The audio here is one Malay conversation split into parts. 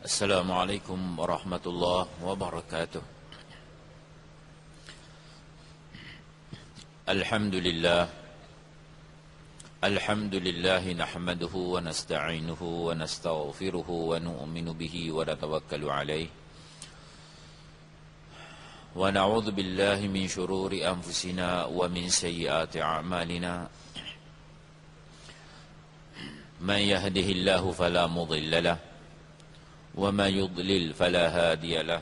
Assalamualaikum warahmatullahi wabarakatuh. Alhamdulillah nahmaduhu wa nasta'inuhu wa nastaghfiruhu wa nu'minu bihi wa natawakkalu alayh wa na'udzu billahi min shururi anfusina wa min sayyiati a'malina. Man yahdihillahu fala mudilla lahu وما يضلل فلا هادي له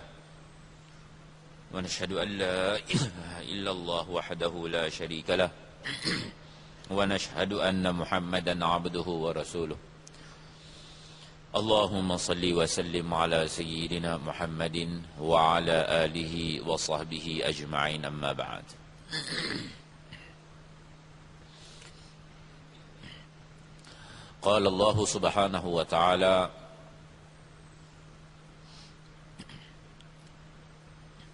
ونشهد أن لا إله إلا الله وحده لا شريك له ونشهد أن محمدا عبده ورسوله. اللهم صل وسلم على سيدنا محمد وعلى آله وصحبه أجمعين. أما بعد. قال الله سبحانه وتعالى: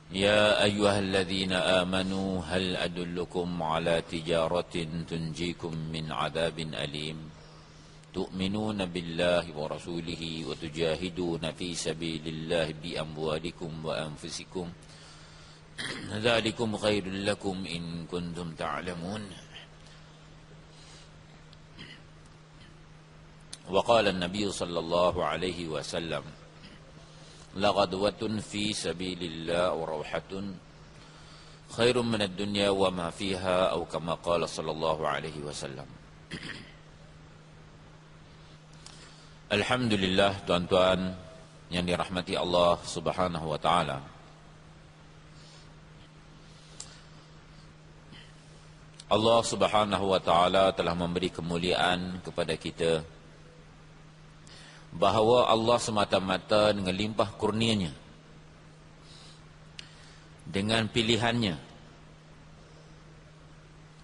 يا أيها الذين آمنوا هل أدلكم على تجارة تنجيكم من عذاب أليم تؤمنون بالله ورسوله وتجاهدون في سبيل الله بأموالكم وأنفسكم ذلكم خير لكم إن كنتم تعلمون. وقال النبي صلى الله عليه وسلم: لغدوة في سبيل الله وروحة خير من الدنيا وما فيها أو كما قال صلى الله عليه وسلم. Alhamdulillah, tuan-tuan yang dirahmati Allah Subhanahu wa taala. Allah Subhanahu wa taala telah memberi kemuliaan kepada kita, bahawa Allah semata-mata dengan limpah kurnianya, dengan pilihannya,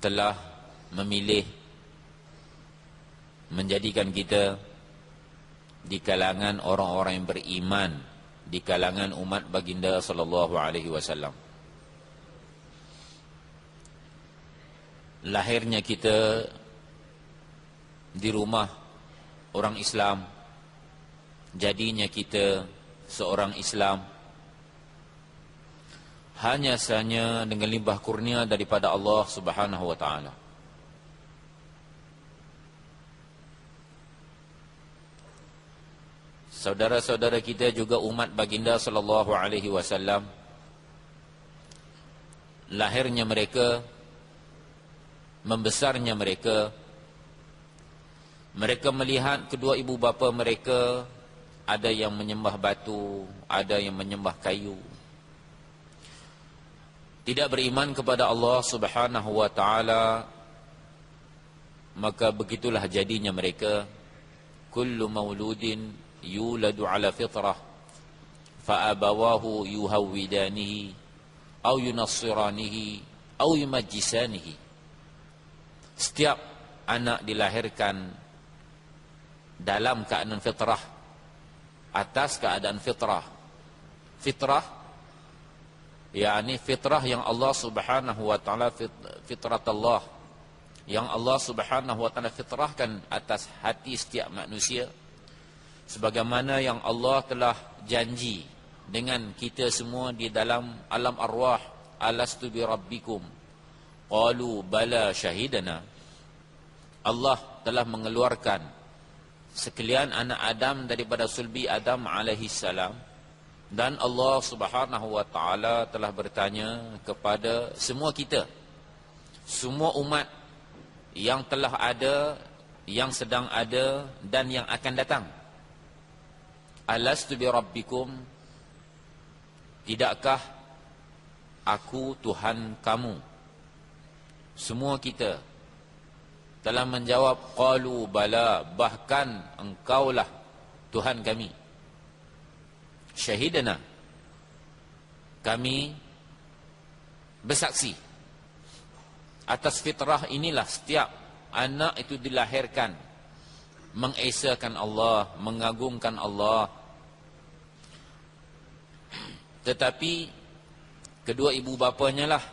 telah memilih menjadikan kita di kalangan orang-orang yang beriman, di kalangan umat baginda sallallahu alaihi wasallam. Lahirnya kita di rumah orang Islam, jadinya kita seorang Islam, hanya saja dengan limpah kurnia daripada Allah Subhanahu wa taala. Saudara-saudara kita juga umat baginda sallallahu alaihi wasallam, lahirnya mereka, membesarnya mereka melihat kedua ibu bapa mereka ada yang menyembah batu, ada yang menyembah kayu, tidak beriman kepada Allah Subhanahu wa taala. Maka begitulah jadinya mereka. Kullu mauludin yuladu ala fitrah fa abawahu yuhawwidanihi aw yunassiranihi aw yumajjisanihi. Setiap anak dilahirkan dalam keadaan fitrah, atas keadaan fitrah. Fitrah yakni fitrah yang Allah Subhanahu wa taala, fitrat Allah yang Allah Subhanahu wa taala fitrahkan atas hati setiap manusia, sebagaimana yang Allah telah janji dengan kita semua di dalam alam arwah. Alastu bi rabbikum qalu bala syahidana. Allah telah mengeluarkan sekalian anak Adam daripada sulbi Adam alaihi salam, dan Allah Subhanahu wa taala telah bertanya kepada semua kita, semua umat yang telah ada, yang sedang ada dan yang akan datang. Alastu bi rabbikum, tidakkah aku Tuhan kamu? Semua kita telah menjawab qalu bala, bahkan engkaulah Tuhan kami. Syahidana, kami bersaksi. Atas fitrah inilah setiap anak itu dilahirkan, mengesakan Allah, mengagungkan Allah. Tetapi kedua ibu bapanya lah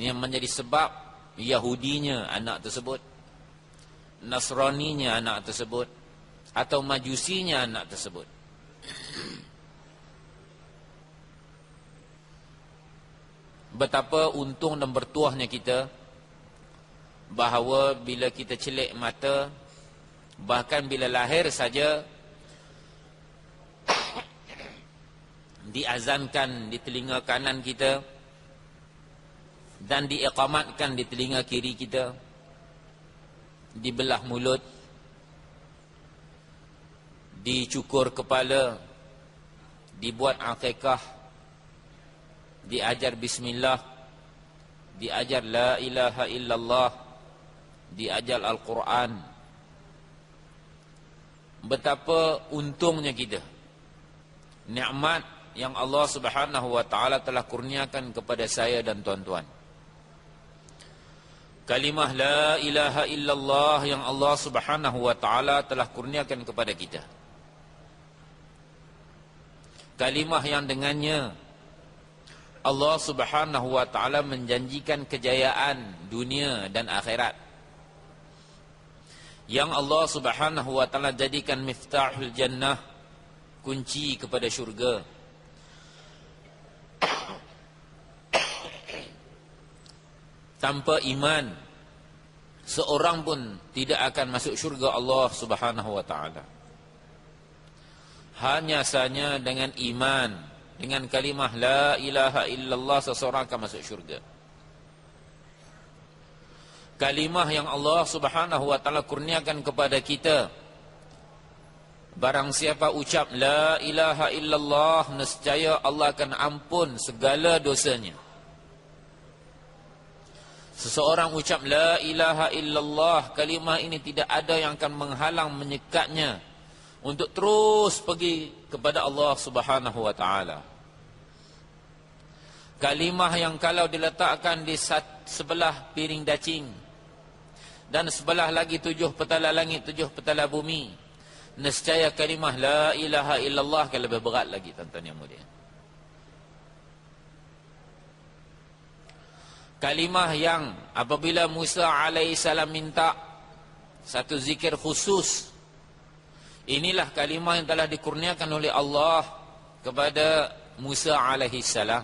yang menjadi sebab Yahudinya anak tersebut, Nasraninya anak tersebut, atau Majusinya anak tersebut. Betapa untung dan bertuahnya kita bahawa bila kita celik mata, bahkan bila lahir saja, diazankan di telinga kanan kita dan diiqamatkan di telinga kiri kita, dibelah mulut, dicukur kepala, dibuat akikah, diajar bismillah, diajar la ilaha illallah, diajar Al-Quran. Betapa untungnya kita, nikmat yang Allah Subhanahu wa taala telah kurniakan kepada saya dan tuan-tuan. Kalimah la ilaha illallah yang Allah Subhanahu wa taala telah kurniakan kepada kita. Kalimah yang dengannya Allah Subhanahu wa taala menjanjikan kejayaan dunia dan akhirat. Yang Allah Subhanahu wa taala jadikan miftahul jannah, kunci kepada syurga. Tanpa iman, seorang pun tidak akan masuk syurga Allah Subhanahu wa taala. Hanya saja dengan iman, dengan kalimah la ilaha illallah, seseorang akan masuk syurga. Kalimah yang Allah Subhanahu wa taala kurniakan kepada kita, barang siapa ucap la ilaha illallah, nescaya Allah akan ampun segala dosanya. Seseorang ucap la ilaha illallah, kalimah ini tidak ada yang akan menghalang, menyekatnya untuk terus pergi kepada Allah Subhanahu wa taala. Kalimah yang kalau diletakkan di sebelah piring dacing dan sebelah lagi 7 petala langit, 7 petala bumi, nescaya kalimah la ilaha illallah akan lebih berat lagi, tuan-tuan yang mulia. Kalimah yang apabila Musa alaihissalam minta satu zikir khusus, inilah kalimah yang telah dikurniakan oleh Allah kepada Musa alaihissalam.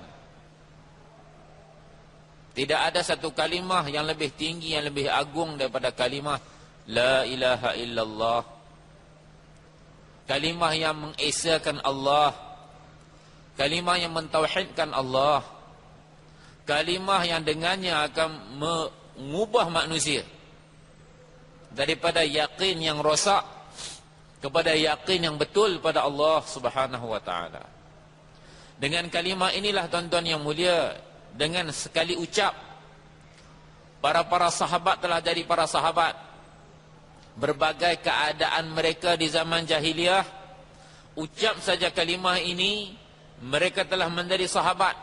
Tidak ada satu kalimah yang lebih tinggi, yang lebih agung daripada kalimah la ilaha illallah. Kalimah yang mengesakan Allah, kalimah yang mentauhidkan Allah, kalimah yang dengannya akan mengubah manusia daripada yakin yang rosak kepada yakin yang betul pada Allah Subhanahu wa taala. Dengan kalimah inilah, tuan-tuan yang mulia, dengan sekali ucap, para sahabat telah jadi para sahabat. Berbagai keadaan mereka di zaman jahiliyah, ucap saja kalimah ini, mereka telah menjadi sahabat.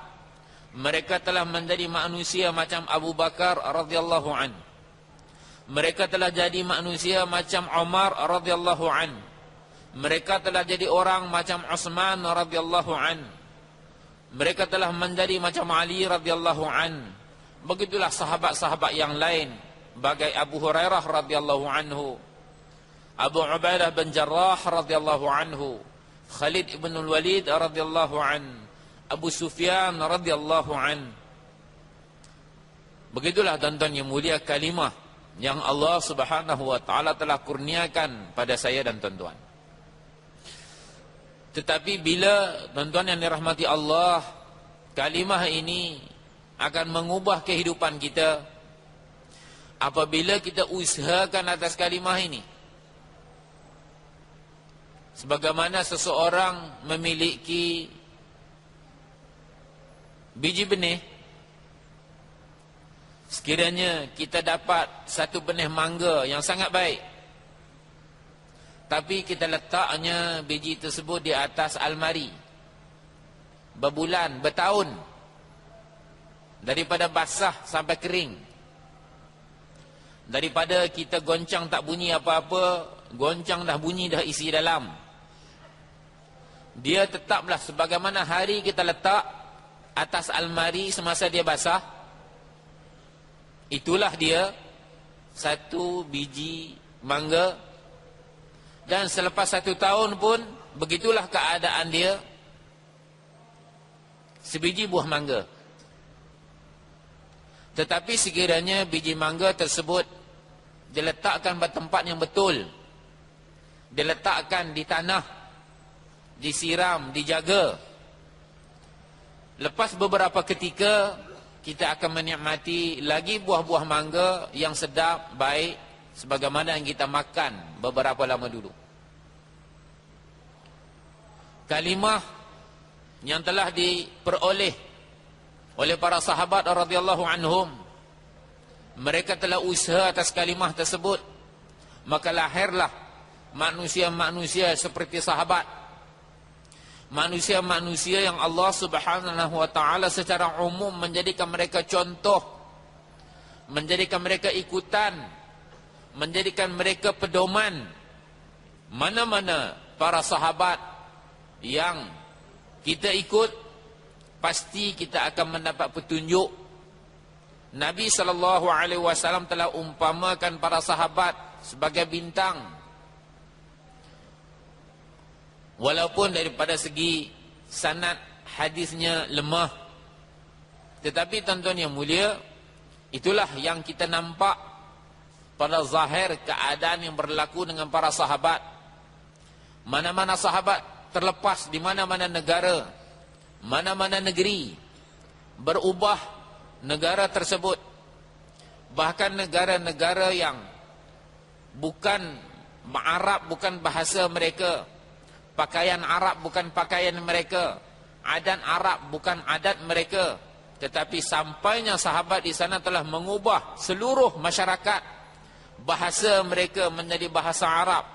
Mereka telah menjadi manusia macam Abu Bakar radhiyallahu an. Mereka telah jadi manusia macam Umar radhiyallahu an. Mereka telah jadi orang macam Utsman radhiyallahu an. Mereka telah menjadi macam Ali radhiyallahu an. Begitulah sahabat-sahabat yang lain, bagai Abu Hurairah radhiyallahu anhu, Abu Ubaidah bin Jarrah radhiyallahu anhu, Khalid ibn al-Walid radhiyallahu an, Abu Sufyan radhiyallahu an. Begitulah, tuan-tuan yang mulia, kalimah yang Allah Subhanahu wa taala telah kurniakan pada saya dan tuan-tuan. Tetapi bila, tuan-tuan yang dirahmati Allah, kalimah ini akan mengubah kehidupan kita apabila kita usahakan atas kalimah ini. Sebagaimana seseorang memiliki biji benih, sekiranya kita dapat satu benih mangga yang sangat baik, tapi kita letaknya biji tersebut di atas almari berbulan, bertahun, daripada basah sampai kering, daripada kita goncang tak bunyi apa-apa, goncang dah bunyi dah isi dalam, dia tetaplah sebagaimana hari kita letak atas almari semasa dia basah. Itulah dia satu biji mangga. Dan selepas 1 tahun pun begitulah keadaan dia sebiji buah mangga. Tetapi sekiranya biji mangga tersebut diletakkan pada tempat yang betul, diletakkan di tanah, disiram, dijaga, lepas beberapa ketika kita akan menikmati lagi buah-buah mangga yang sedap, baik, sebagaimana yang kita makan beberapa lama dulu. Kalimah yang telah diperoleh oleh para sahabat radhiyallahu anhum, mereka telah usaha atas kalimah tersebut, maka lahirlah manusia-manusia seperti sahabat, manusia-manusia yang Allah Subhanahu wa taala secara umum menjadikan mereka contoh, menjadikan mereka ikutan, menjadikan mereka pedoman. Mana-mana para sahabat yang kita ikut, pasti kita akan mendapat petunjuk. Nabi SAW telah umpamakan para sahabat sebagai bintang. Walaupun daripada segi sanad hadisnya lemah, tetapi tuan-tuan yang mulia, itulah yang kita nampak pada zahir keadaan yang berlaku dengan para sahabat. Mana-mana sahabat terlepas di mana-mana negara, mana-mana negeri, berubah negara tersebut. Bahkan negara-negara yang bukan Arab, bukan bahasa mereka, pakaian Arab bukan pakaian mereka, adat Arab bukan adat mereka, tetapi sampainya sahabat di sana telah mengubah seluruh masyarakat. Bahasa mereka menjadi bahasa Arab,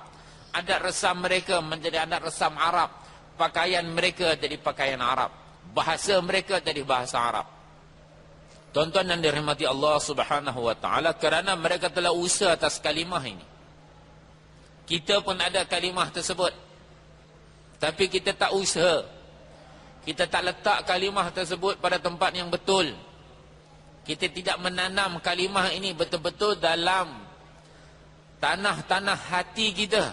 adat resam mereka menjadi adat resam Arab, pakaian mereka jadi pakaian Arab, bahasa mereka jadi bahasa Arab. Tuan-tuan yang dirahmati Allah Subhanahu wa taala, kerana mereka telah usaha atas kalimah ini. Kita pun ada kalimah tersebut, tapi kita tak usaha. Kita tak letak kalimah tersebut pada tempat yang betul. Kita tidak menanam kalimah ini betul-betul dalam tanah-tanah hati kita.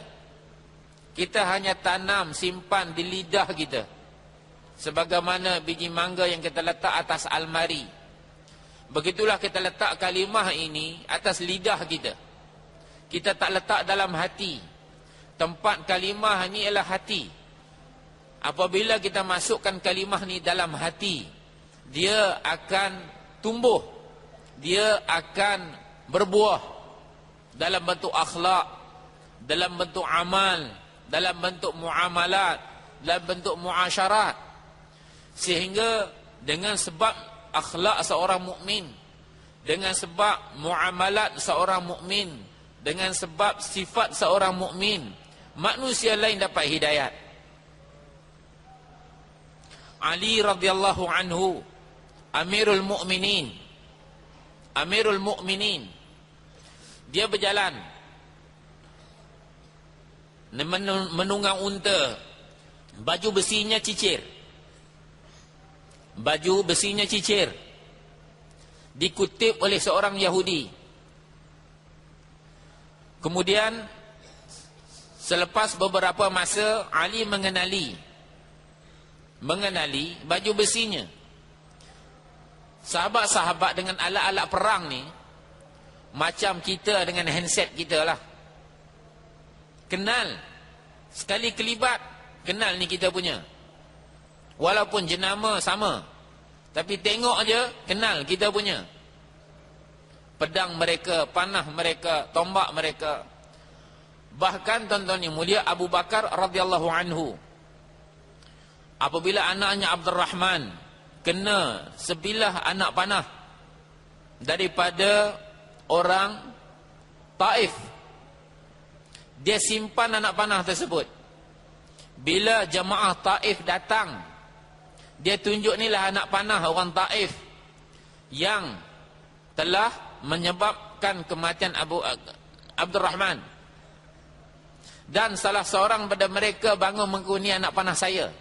Kita hanya tanam, simpan di lidah kita, sebagaimana biji mangga yang kita letak atas almari. Begitulah kita letak kalimah ini atas lidah kita. Kita tak letak dalam hati. Tempat kalimah ini ialah hati. Apabila kita masukkan kalimah ini dalam hati, dia akan tumbuh, dia akan berbuah dalam bentuk akhlak, dalam bentuk amal, dalam bentuk muamalat, dalam bentuk muasyarat. Sehingga dengan sebab akhlak seorang mukmin, dengan sebab muamalat seorang mukmin, dengan sebab sifat seorang mukmin, manusia lain dapat hidayat. Ali radhiyallahu anhu, Amirul Mukminin, dia berjalan menunggang unta, baju besinya cicir, dikutip oleh seorang Yahudi. Kemudian selepas beberapa masa, Ali mengenali baju besinya. Sahabat-sahabat dengan alat-alat perang ni macam kita dengan handset kita lah. Kenal, sekali kelibat kenal ni kita punya. Walaupun jenama sama, tapi tengok aja kenal kita punya. Pedang mereka, panah mereka, tombak mereka. Bahkan tuan-tuan yang mulia, Abu Bakar radhiyallahu anhu, apabila anaknya Abdurrahman kena sebilah anak panah daripada orang Taif, dia simpan anak panah tersebut. Bila jemaah Taif datang, dia tunjuk, inilah anak panah orang Taif yang telah menyebabkan kematian Abdurrahman. Dan salah seorang pada mereka bangun mengaku, ni anak panah saya.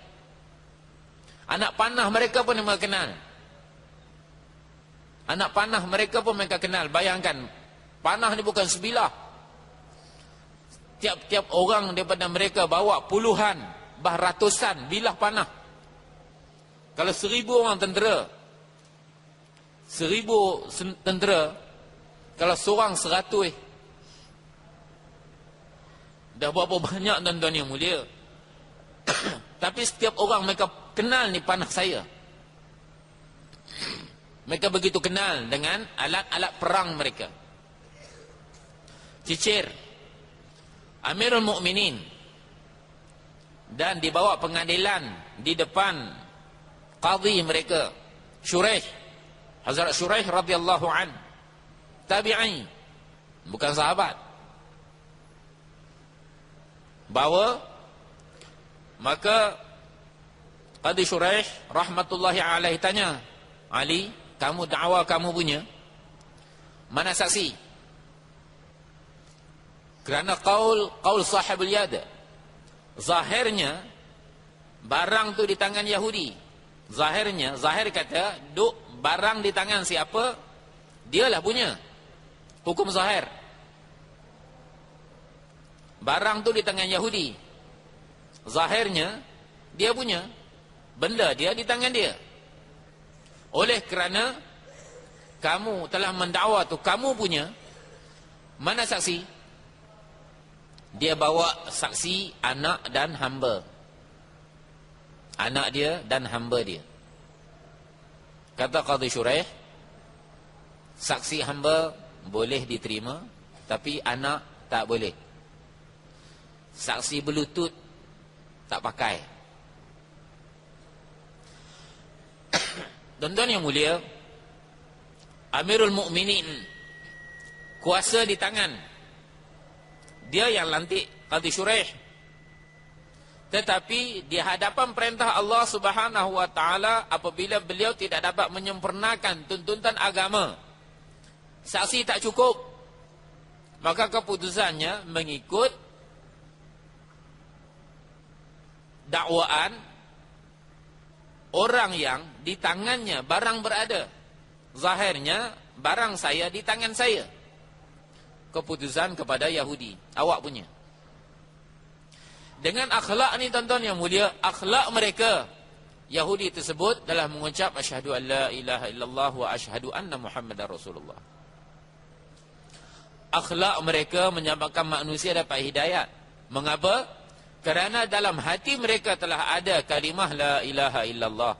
Anak panah mereka pun mereka kenal. Anak panah mereka pun mereka kenal. Bayangkan, panah ni bukan sebilah. Tiap-tiap orang daripada mereka bawa puluhan bah ratusan bilah panah. Kalau 1000 orang tentera, 1000 tentera, kalau seorang 100, dah berapa banyak tuan-tuan yang mulia. Tapi setiap orang mereka kenal ni panah saya. Mereka begitu kenal dengan alat-alat perang mereka. Cicir Amirul Mukminin dan dibawa pengadilan di depan qadhi mereka, Shuraih, Hazrat Shuraih radhiyallahu an, tabi'i, bukan sahabat. Bawa, maka Qadhi Shuraih rahmatullahi alaihi tanya, Ali, kamu dakwa kamu punya, mana saksi? Kerana qaul sahibul yad, zahirnya barang tu di tangan Yahudi. Zahir kata duk barang di tangan siapa, dialah punya. Hukum zahir. Barang tu di tangan Yahudi. Zahirnya dia punya. Benda dia di tangan dia. Oleh kerana kamu telah mendakwa tu kamu punya, mana saksi? Dia bawa saksi anak dan hamba. Anak dia dan hamba dia. Kata Qadhi Shuraih, saksi hamba boleh diterima, tapi anak tak boleh. Saksi berlutut tak pakai. Tuan-tuan yang mulia, Amirul Mukminin, kuasa di tangan. Dia yang lantik Qadhi Shuraih. Tetapi di hadapan perintah Allah Subhanahu wa taala, apabila beliau tidak dapat menyempurnakan tuntutan agama, saksi tak cukup, maka keputusannya mengikut dakwaan orang yang di tangannya barang berada. Zahirnya barang saya di tangan saya. Keputusan kepada Yahudi, awak punya. Dengan akhlak ni tuan-tuan yang mulia, akhlak mereka Yahudi tersebut adalah mengucap asyhadu an la ilaha illallah wa asyhadu anna Muhammadar Rasulullah. Akhlak mereka menyebabkan manusia dapat hidayat. Mengapa? Kerana dalam hati mereka telah ada kalimah la ilaha illallah.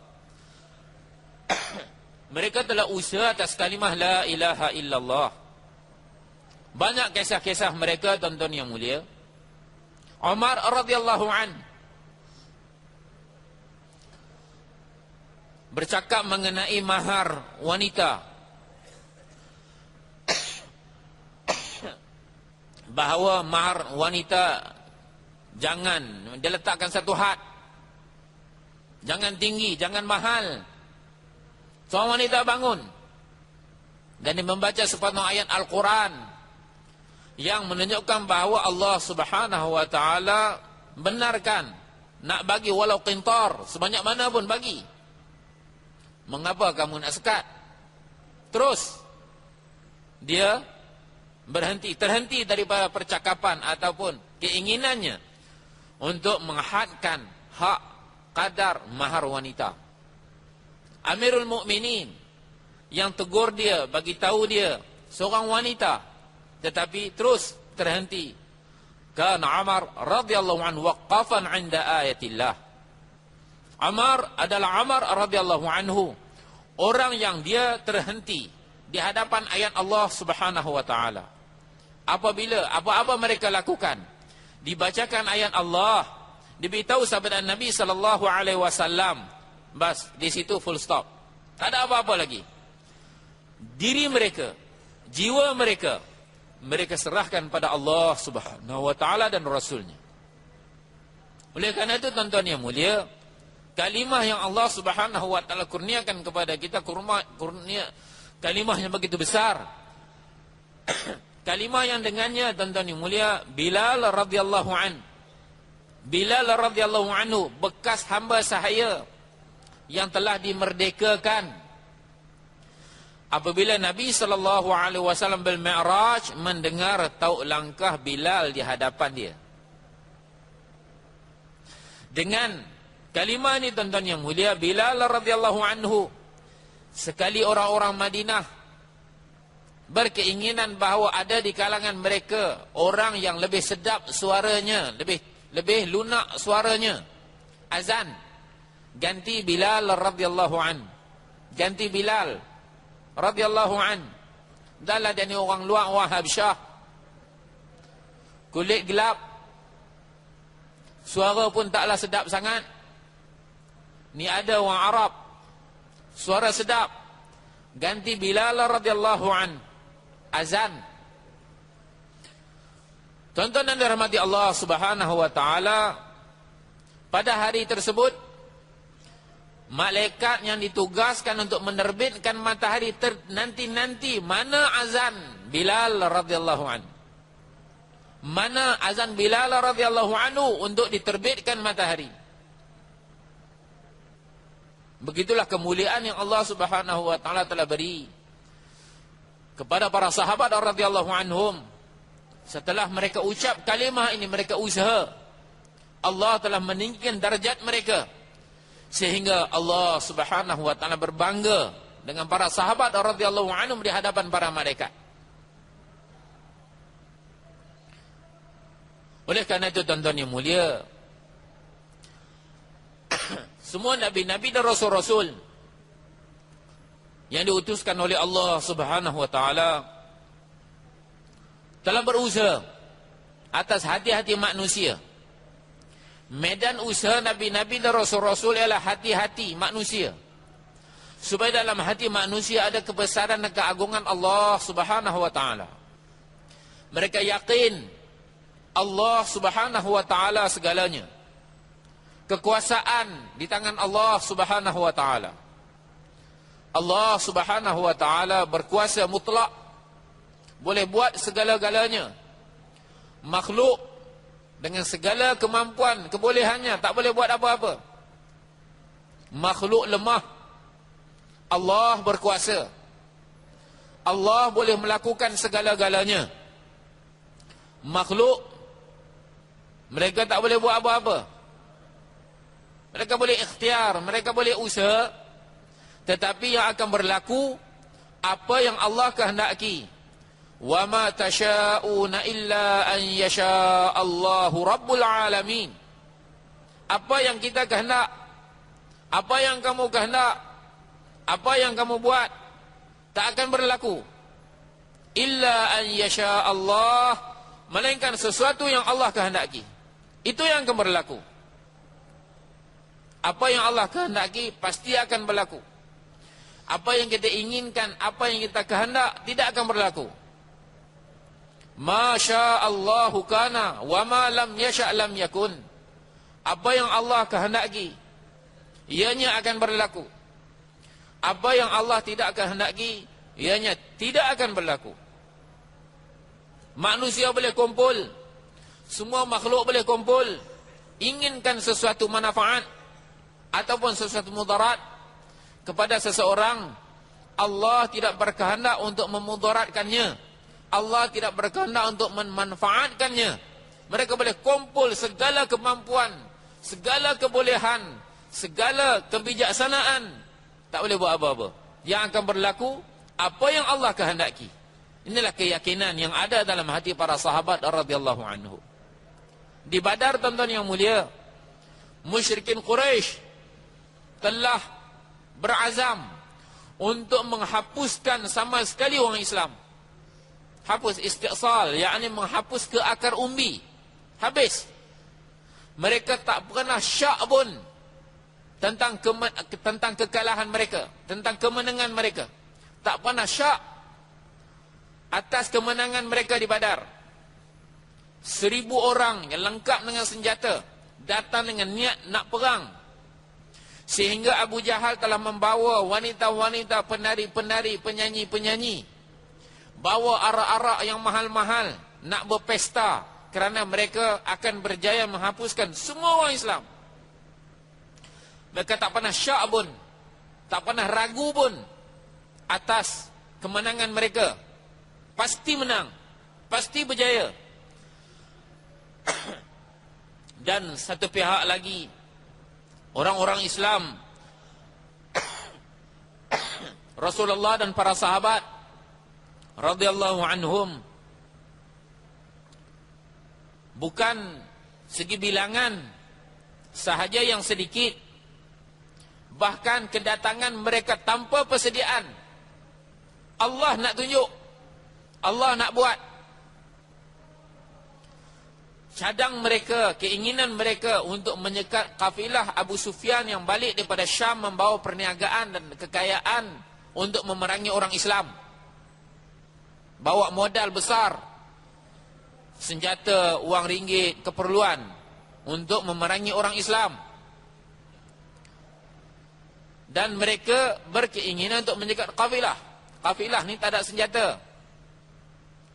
Mereka telah usaha atas kalimah la ilaha illallah. Banyak kisah-kisah mereka tuan-tuan yang mulia. Umar radhiyallahu an bercakap mengenai mahar wanita, bahawa mahar wanita jangan dia letakkan satu had, jangan tinggi, jangan mahal. Seorang wanita bangun dan dia membaca sepatah ayat Al-Quran yang menunjukkan bahawa Allah Subhanahu wa taala benarkan nak bagi walau qintar, sebanyak mana pun bagi. Mengapa kamu nak sekat? Terus dia terhenti daripada percakapan ataupun keinginannya untuk menghadkan hak kadar mahar wanita. Amirul Mukminin yang tegur dia, bagi tahu dia seorang wanita, tetapi terus terhenti. Kana Umar radhiyallahu anhu waqafan 'inda ayatillah. Umar adalah Umar radhiyallahu anhu, orang yang dia terhenti di hadapan ayat Allah Subhanahu wa taala. Apabila apa-apa mereka lakukan, dibacakan ayat Allah, diberitahu sabda Nabi sallallahu alaihi wasallam, bas di situ full stop. Tak ada apa-apa lagi. Diri mereka, jiwa mereka, mereka serahkan pada Allah Subhanahu wa taala dan Rasulnya. Oleh kerana itu tuan-tuan yang mulia, kalimah yang Allah Subhanahu wa taala kurniakan kepada kita, kurnia kalimah yang begitu besar. Kalimah yang dengannya tuan-tuan yang mulia, Bilal radhiyallahu anhu, bekas hamba sahaya yang telah dimerdekakan. Apabila Nabi SAW bil-Mi'raj mendengar tauk langkah Bilal di hadapan dia. Dengan kalimah ini tuan-tuan yang mulia, Bilal radhiyallahu anhu, sekali orang-orang Madinah berkeinginan bahawa ada di kalangan mereka orang yang lebih sedap suaranya, lebih lunak suaranya, azan, ganti Bilal radhiyallahu an. Ganti Bilal radhiyallahu an. Dahlah dia ni orang luar, orang Habsyah, kulit gelap, suara pun taklah sedap sangat. Ni ada orang Arab, suara sedap, ganti Bilal radhiyallahu an, azan. Tuan-tuan dan dirahmati Allah Subhanahu wa taala, pada hari tersebut malaikat yang ditugaskan untuk menerbitkan matahari nanti mana azan Bilal radhiyallahu an, mana azan Bilal radhiyallahu anhu untuk diterbitkan matahari. Begitulah kemuliaan yang Allah Subhanahu wa taala telah beri kepada para sahabat radhiyallahu anhum. Setelah mereka ucap kalimah ini, mereka usaha, Allah telah meninggikan darjat mereka, sehingga Allah Subhanahu wa taala berbangga dengan para sahabat radhiyallahu anhum di hadapan para malaikat. Oleh kerana itu tuan-tuan yang mulia, semua nabi-nabi dan rasul-rasul yang diutuskan oleh Allah Subhanahu wa taala telah berusaha atas hati-hati manusia. Medan usaha nabi-nabi dan rasul-rasul ialah hati-hati manusia, supaya dalam hati manusia ada kebesaran dan keagungan Allah Subhanahu wa taala. Mereka yakin Allah Subhanahu wa taala segalanya. Kekuasaan di tangan Allah Subhanahu wa taala. Allah Subhanahu wa taala berkuasa mutlak, boleh buat segala-galanya. Makhluk dengan segala kemampuan, kebolehannya tak boleh buat apa-apa. Makhluk lemah, Allah berkuasa. Allah boleh melakukan segala-galanya. Makhluk, mereka tak boleh buat apa-apa. Mereka boleh ikhtiar, mereka boleh usaha, tetapi yang akan berlaku apa yang Allah kehendaki. Wa ma tasha'una illa an yasha Allahu rabbul alamin. Apa yang kita kehendak, apa yang kamu kehendak, apa yang kamu buat, tak akan berlaku illa an yasha Allah, melainkan sesuatu yang Allah kehendaki, itu yang akan berlaku. Apa yang Allah kehendaki pasti akan berlaku. Apa yang kita inginkan, apa yang kita kehendak, tidak akan berlaku. Masya Allahu kana wa ma lam yasha' lam yakun. Apa yang Allah kehendaki, ianya akan berlaku. Apa yang Allah tidak kehendaki, ianya tidak akan berlaku. Manusia boleh kumpul, semua makhluk boleh kumpul, inginkan sesuatu manfaat ataupun sesuatu mudarat kepada seseorang, Allah tidak berkehendak untuk memudaratkannya. Allah tidak berkehendak untuk memanfaatkannya. Mereka boleh kumpul segala kemampuan, segala kebolehan, segala kebijaksanaan, tak boleh buat apa-apa. Yang akan berlaku apa yang Allah kehendaki. Inilah keyakinan yang ada dalam hati para sahabat radhiyallahu anhu. Di Badar, tuan-tuan yang mulia, musyrikin Quraisy telah berazam untuk menghapuskan sama sekali orang Islam. Hapus, istiqsal, yakni menghapus ke akar umbi. Habis. Mereka tak pernah syak pun tentang kekalahan mereka, tentang kemenangan mereka. Tak pernah syak atas kemenangan mereka di Badar. 1000 orang yang lengkap dengan senjata datang dengan niat nak perang. Sehingga Abu Jahal telah membawa wanita-wanita, penari-penari, penyanyi-penyanyi, bawa arak-arak yang mahal-mahal nak berpesta, kerana mereka akan berjaya menghapuskan semua orang Islam. Mereka tak pernah syak pun, tak pernah ragu pun atas kemenangan mereka. Pasti menang, pasti berjaya. Dan satu pihak lagi orang-orang Islam, Rasulullah dan para sahabat radhiyallahu anhum, bukan segi bilangan sahaja yang sedikit, bahkan kedatangan mereka tanpa persediaan. Allah nak tunjuk, Allah nak buat. Cadang mereka, keinginan mereka untuk menyekat kafilah Abu Sufyan yang balik daripada Syam membawa perniagaan dan kekayaan untuk memerangi orang Islam. Bawa modal besar, senjata, wang ringgit, keperluan untuk memerangi orang Islam. Dan mereka berkeinginan untuk menyekat kafilah. Kafilah ni tak ada senjata.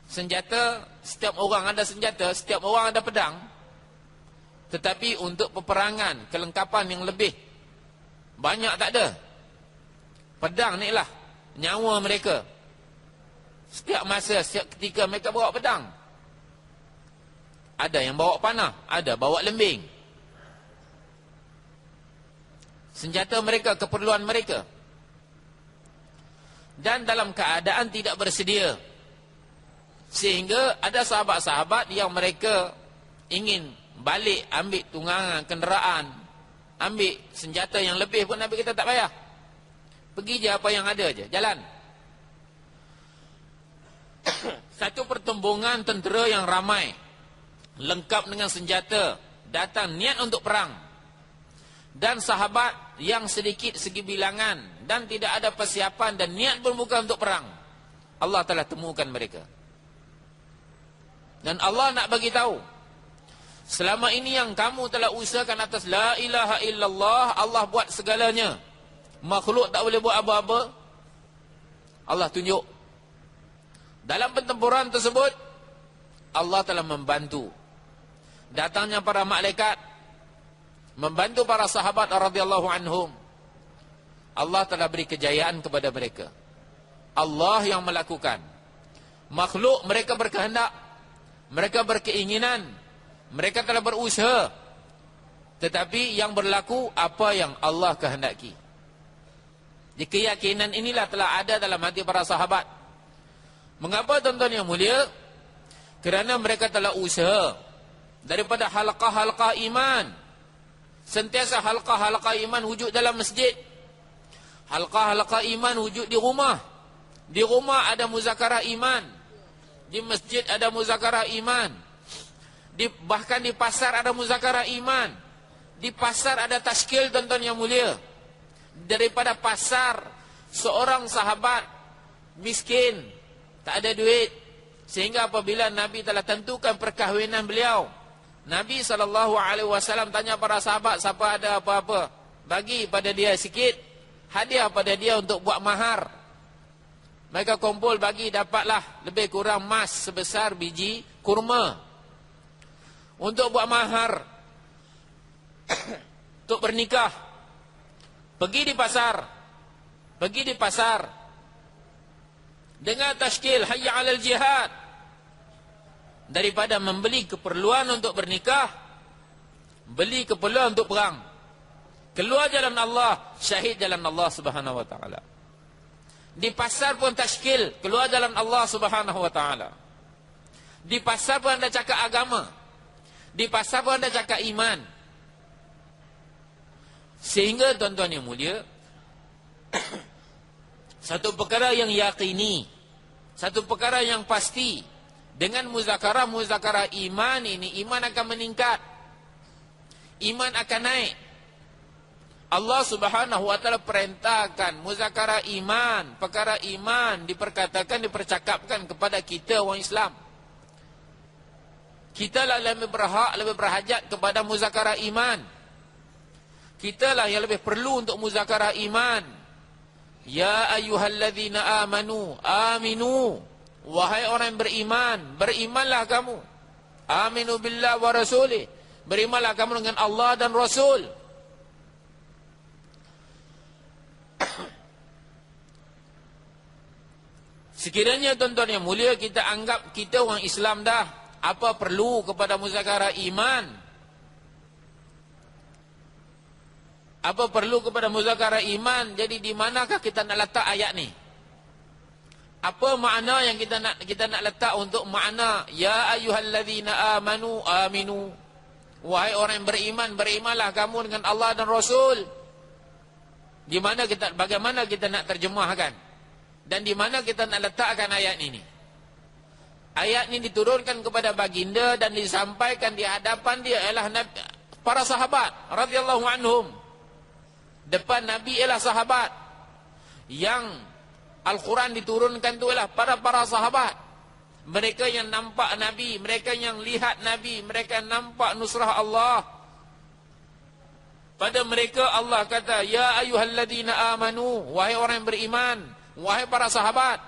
Senjata, setiap orang ada senjata, setiap orang ada pedang. Tetapi untuk peperangan, kelengkapan yang lebih banyak tak ada. Pedang ni lah nyawa mereka. Setiap masa, setiap ketika mereka bawa pedang. Ada yang bawa panah, ada bawa lembing. Senjata mereka, keperluan mereka. Dan dalam keadaan tidak bersedia. Sehingga ada sahabat-sahabat yang mereka ingin balik ambil tunggangan kenderaan, ambil senjata yang lebih pun Nabi kita tak payah. Pergi je apa yang ada je, jalan. Satu pertembungan tentera yang ramai, lengkap dengan senjata, datang niat untuk perang. Dan sahabat yang sedikit segi bilangan dan tidak ada persiapan dan niat pun bukan untuk perang. Allah telah temukan mereka. Dan Allah nak bagi tahu, selama ini yang kamu telah usahakan atas la ilaha illallah, Allah buat segalanya. Makhluk tak boleh buat apa-apa. Allah tunjuk. Dalam pertempuran tersebut, Allah telah membantu. Datangnya para malaikat, membantu para sahabat radhiyallahu anhum. Allah telah beri kejayaan kepada mereka. Allah yang melakukan. Makhluk mereka berkehendak, mereka berkeinginan, mereka telah berusaha. Tetapi yang berlaku apa yang Allah kehendaki. Di keyakinan inilah telah ada dalam hati para sahabat. Mengapa tuan-tuan yang mulia? Kerana mereka telah usaha daripada halaqah-halaqah iman. Sentiasa halaqah-halaqah iman wujud dalam masjid. Halaqah-halaqah iman wujud di rumah. Di rumah ada muzakarah iman. Di masjid ada muzakarah iman. Bahkan di pasar ada muzakarah iman. Di pasar ada tashkil tuan-tuan yang mulia. Daripada pasar, seorang sahabat miskin, tak ada duit. Sehingga apabila Nabi telah tentukan perkahwinan beliau, Nabi SAW tanya para sahabat, siapa ada apa-apa, bagi pada dia sikit, hadiah pada dia untuk buat mahar. Mereka kumpul bagi, dapatlah lebih kurang emas sebesar biji kurma untuk buat mahar untuk bernikah. Pergi di pasar dengan tashkil hayya 'alal jihad. Daripada membeli keperluan untuk bernikah, beli keperluan untuk perang. Keluar jalan Allah, syahid jalan Allah Subhanahu wa taala. Di pasar pun tashkil, keluar jalan Allah Subhanahu wa taala. Di pasar pun anda cakap agama. Di pasar pun anda cakap iman. Sehingga tuan-tuan yang mulia, satu perkara yang yakini, satu perkara yang pasti, dengan muzakarah iman ini, iman akan meningkat, iman akan naik. Allah Subhanahu wa taala perintahkan muzakarah iman, perkara iman diperkatakan, dipercakapkan kepada kita orang Islam. Kita lah lebih berhak, lebih berhajat kepada muzakarah iman. Kita lah yang lebih perlu untuk muzakarah iman. Ya ayyuhalladzina amanu, aminu. Wahai orang yang beriman, berimanlah kamu. Aminu billah wa rasulih. Berimanlah kamu dengan Allah dan Rasul. Sekiranya tuan-tuan yang mulia, kita anggap kita orang Islam dah, apa perlu kepada muzakarah iman? Apa perlu kepada muzakarah iman? Jadi di manakah kita nak letak ayat ni? Apa makna yang kita nak letak untuk makna ya ayyuhallazina amanu aminu? Wahai orang yang beriman, berimanlah kamu dengan Allah dan Rasul. Di mana bagaimana kita nak terjemahkan? Dan di mana kita nak letakkan ayat ini? Ayat ini diturunkan kepada baginda dan disampaikan di hadapan dia ialah para sahabat radhiyallahu anhum. Depan Nabi ialah sahabat. Yang Al-Quran diturunkan itu ialah para sahabat. Mereka yang nampak Nabi, mereka yang lihat Nabi, mereka nampak nusrah Allah. Pada mereka Allah kata, ya ayyuhalladzina amanu, wahai orang yang beriman, wahai para sahabat,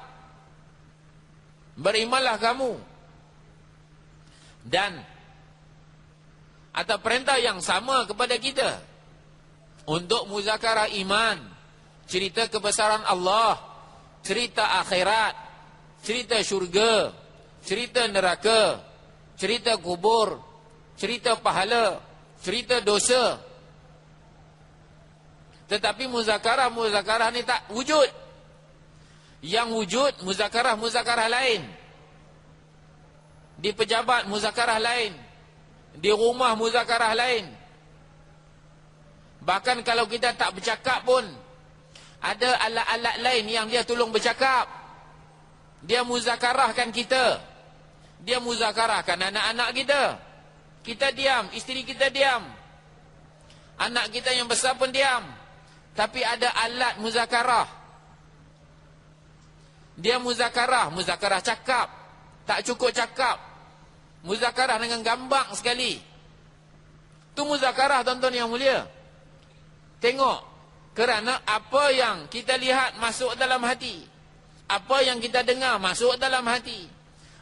berimanlah kamu. Dan atas perintah yang sama kepada kita untuk muzakarah iman, cerita kebesaran Allah, cerita akhirat, cerita syurga, cerita neraka, cerita kubur, cerita pahala, cerita dosa. Tetapi muzakarah ni tak wujud. Yang wujud muzakarah lain. Di pejabat muzakarah lain. Di rumah muzakarah lain. Bahkan kalau kita tak bercakap pun, ada alat-alat lain yang dia tolong bercakap. Dia muzakarahkan kita. Dia muzakarahkan anak-anak kita. Kita diam, isteri kita diam. Anak kita yang besar pun diam. Tapi ada alat muzakarah. Dia muzakarah cakap. Tak cukup cakap. Muzakarah dengan gambang sekali. Itu muzakarah tuan-tuan yang mulia. Tengok. Kerana apa yang kita lihat masuk dalam hati. Apa yang kita dengar masuk dalam hati.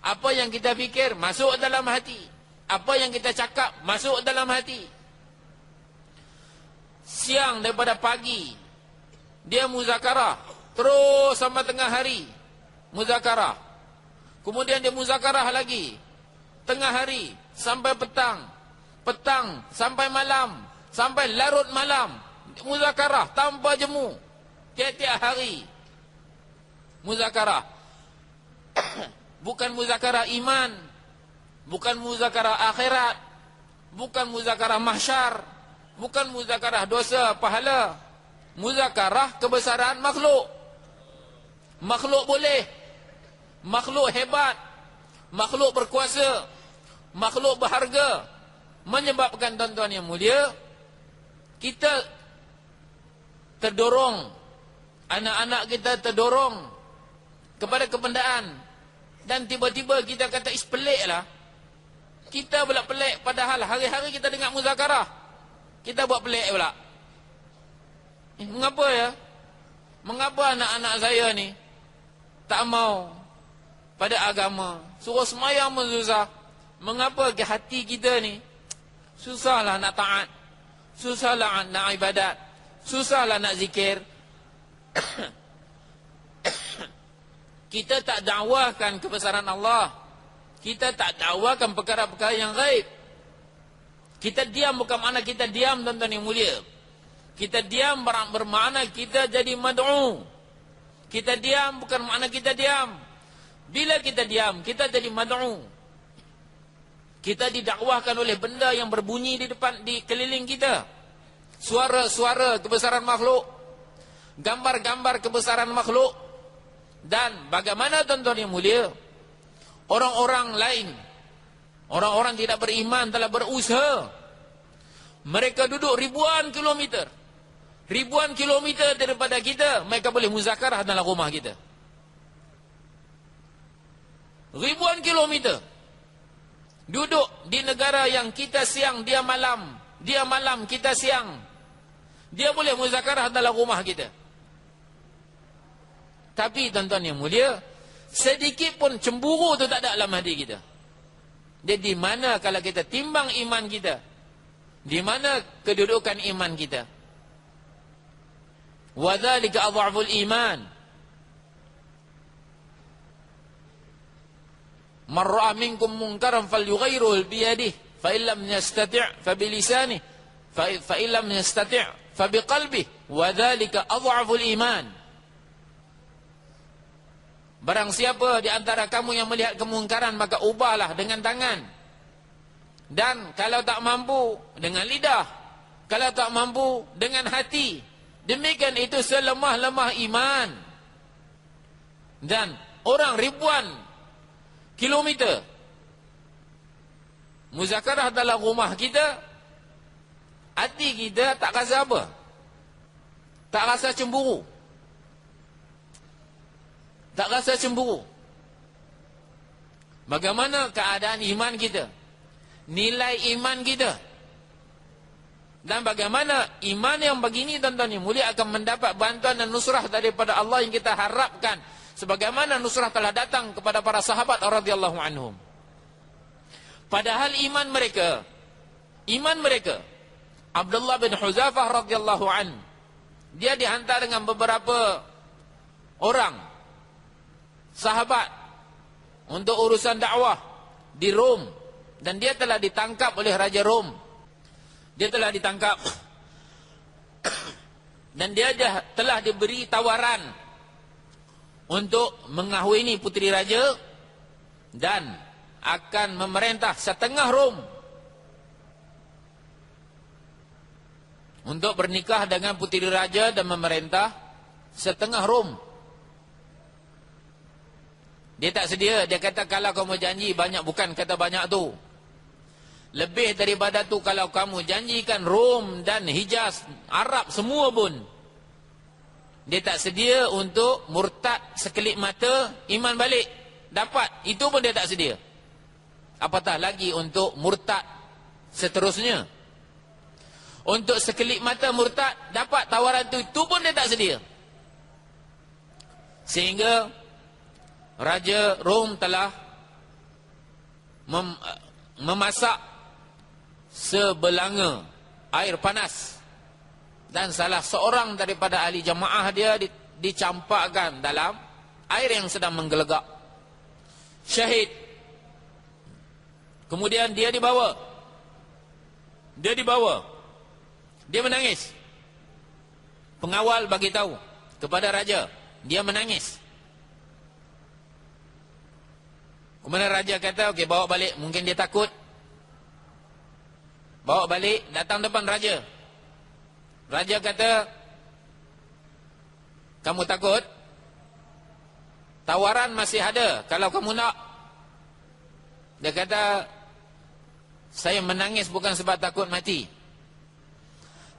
Apa yang kita fikir masuk dalam hati. Apa yang kita cakap masuk dalam hati. Siang daripada pagi dia muzakarah terus sampai tengah hari. Muzakarah. Kemudian dia muzakarah lagi tengah hari sampai petang. Petang sampai malam. Sampai larut malam. Muzakarah tanpa jemu. Tiap-tiap hari muzakarah. Bukan muzakarah iman, bukan muzakarah akhirat, bukan muzakarah mahsyar, bukan muzakarah dosa pahala. Muzakarah kebesaran makhluk. Makhluk boleh, makhluk hebat, makhluk berkuasa, makhluk berharga. Menyebabkan tuan-tuan yang mulia, kita terdorong, anak-anak kita terdorong kepada kebendaan. Dan tiba-tiba kita kata, pelik lah. Kita pula pelik, padahal hari-hari kita dengar muzakarah. Kita buat pelik pula. Mengapa ya? Mengapa anak-anak saya ni tak mau pada agama? Suruh semayang pun susah. Mengapa ke hati kita ni susahlah nak taat, susahlah nak ibadat, susahlah nak zikir. Kita tak dakwahkan kebesaran Allah. Kita tak dakwahkan perkara-perkara yang gaib. Kita diam bukan makna kita diam tuan-tuan yang mulia. Kita diam bermakna kita jadi mad'u. Kita diam bukan makna kita diam. Bila kita diam, kita jadi mad'u. Kita didakwahkan oleh benda yang berbunyi di keliling kita. Suara-suara kebesaran makhluk. Gambar-gambar kebesaran makhluk. Dan bagaimana tuan-tuan yang mulia, orang-orang lain, orang-orang tidak beriman telah berusaha. Mereka duduk ribuan kilometer daripada kita. Mereka boleh muzakarah dalam rumah kita. Ribuan kilometer. Duduk di negara yang kita siang, dia malam. Dia malam, kita siang. Dia boleh muzakarah dalam rumah kita. Tapi tuan-tuan yang mulia, sedikit pun cemburu tu tak ada dalam hati kita. Jadi mana kalau kita timbang iman kita? Di mana kedudukan iman kita? Wa dzalika adhaful iman. Man ra'a minkum munkaran falyughayyirhu bi yadihi, fa in lam yastati' fa bi lisanihi, fa in lam yastati' fa biqalbihi wa dzalika adhaful iman. Barang siapa di antara kamu yang melihat kemungkaran, maka ubahlah dengan tangan. Dan kalau tak mampu, dengan lidah. Kalau tak mampu, dengan hati. Demikian itu selemah-lemah iman. Dan orang ribuan kilometer muzakarah dalam rumah kita, hati kita tak rasa apa? Tak rasa cemburu. Tak rasa cemburu. Bagaimana keadaan iman kita? Nilai iman kita? Dan bagaimana iman yang begini, tuan-tuan yang mulia, akan mendapat bantuan dan nusrah daripada Allah yang kita harapkan, sebagaimana nusrah telah datang kepada para sahabat radhiyallahu anhum. Padahal iman mereka, Abdullah bin Huzafah radhiyallahu an, dia dihantar dengan beberapa orang sahabat untuk urusan dakwah di Rom, dan dia telah ditangkap oleh Raja Rom. Dia telah ditangkap dan dia telah diberi tawaran untuk mengahwini puteri raja dan akan memerintah setengah Rom, untuk bernikah dengan puteri raja dan memerintah setengah Rom. Dia tak sedia. Dia kata, kalau kamu janji banyak, bukan kata banyak tu, lebih daripada tu, kalau kamu janjikan Rom dan Hijaz, Arab semua pun, dia tak sedia untuk murtad sekelip mata, iman balik dapat, itu pun dia tak sedia. Apatah lagi untuk murtad seterusnya. Untuk sekelip mata murtad dapat tawaran itu pun dia tak sedia. Sehingga Raja Rom telah memasak sebelanga air panas, dan salah seorang daripada ahli jamaah dia dicampakkan dalam air yang sedang menggelegak, syahid. Kemudian dia dibawa, dia menangis. Pengawal bagi tahu kepada raja, dia menangis. Kemudian raja kata, okey, bawa balik. Mungkin dia takut. Bawa balik, datang depan raja. Raja kata, kamu takut? Tawaran masih ada kalau kamu nak. Dia kata, saya menangis bukan sebab takut mati,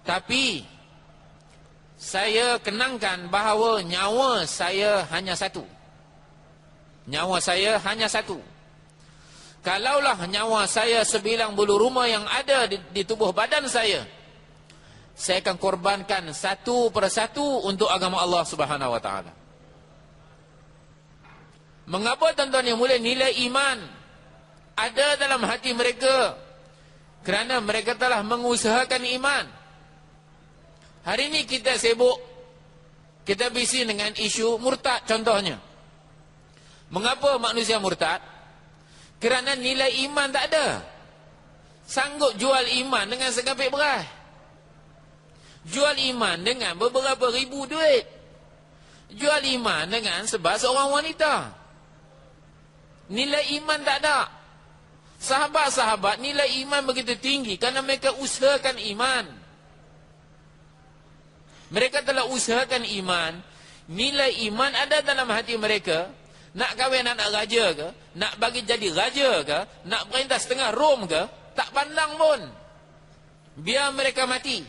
tapi saya kenangkan bahawa nyawa saya hanya satu. Nyawa saya hanya satu. Kalaulah nyawa saya 90 rumah yang ada di tubuh badan saya akan korbankan satu persatu untuk agama Allah Subhanahu wa taala. Mengapa, tuan-tuan yang mulia, nilai iman ada dalam hati mereka? Kerana mereka telah mengusahakan iman. Hari ini kita sibuk, kita busy dengan isu murtad contohnya. Mengapa manusia murtad? Kerana nilai iman tak ada. Sanggup jual iman dengan sekapik beras. Jual iman dengan beberapa ribu duit. Jual iman dengan sebab seorang wanita. Nilai iman tak ada. Sahabat-sahabat nilai iman begitu tinggi kerana mereka usahakan iman. Mereka telah usahakan iman. Nilai iman ada dalam hati mereka. Nak kahwin anak raja ke, nak bagi jadi raja ke, nak perintah setengah Rom ke, tak pandang pun. Biar mereka mati.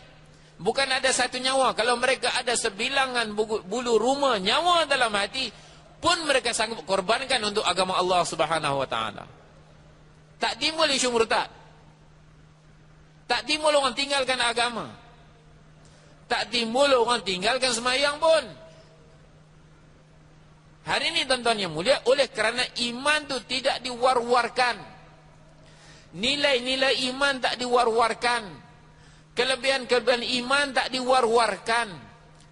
Bukan ada satu nyawa. Kalau mereka ada sebilangan bulu rumah nyawa dalam hati, pun mereka sanggup korbankan untuk agama Allah Subhanahu wa taala. Tak timbul isu murtad. Tak timbul orang tinggalkan agama. Tak timbul orang tinggalkan sembahyang pun. Hari ini, tuan-tuan yang mulia, oleh kerana iman tu tidak diwar-warkan, nilai-nilai iman tak diwar-warkan, kelebihan-kelebihan iman tak diwar-warkan,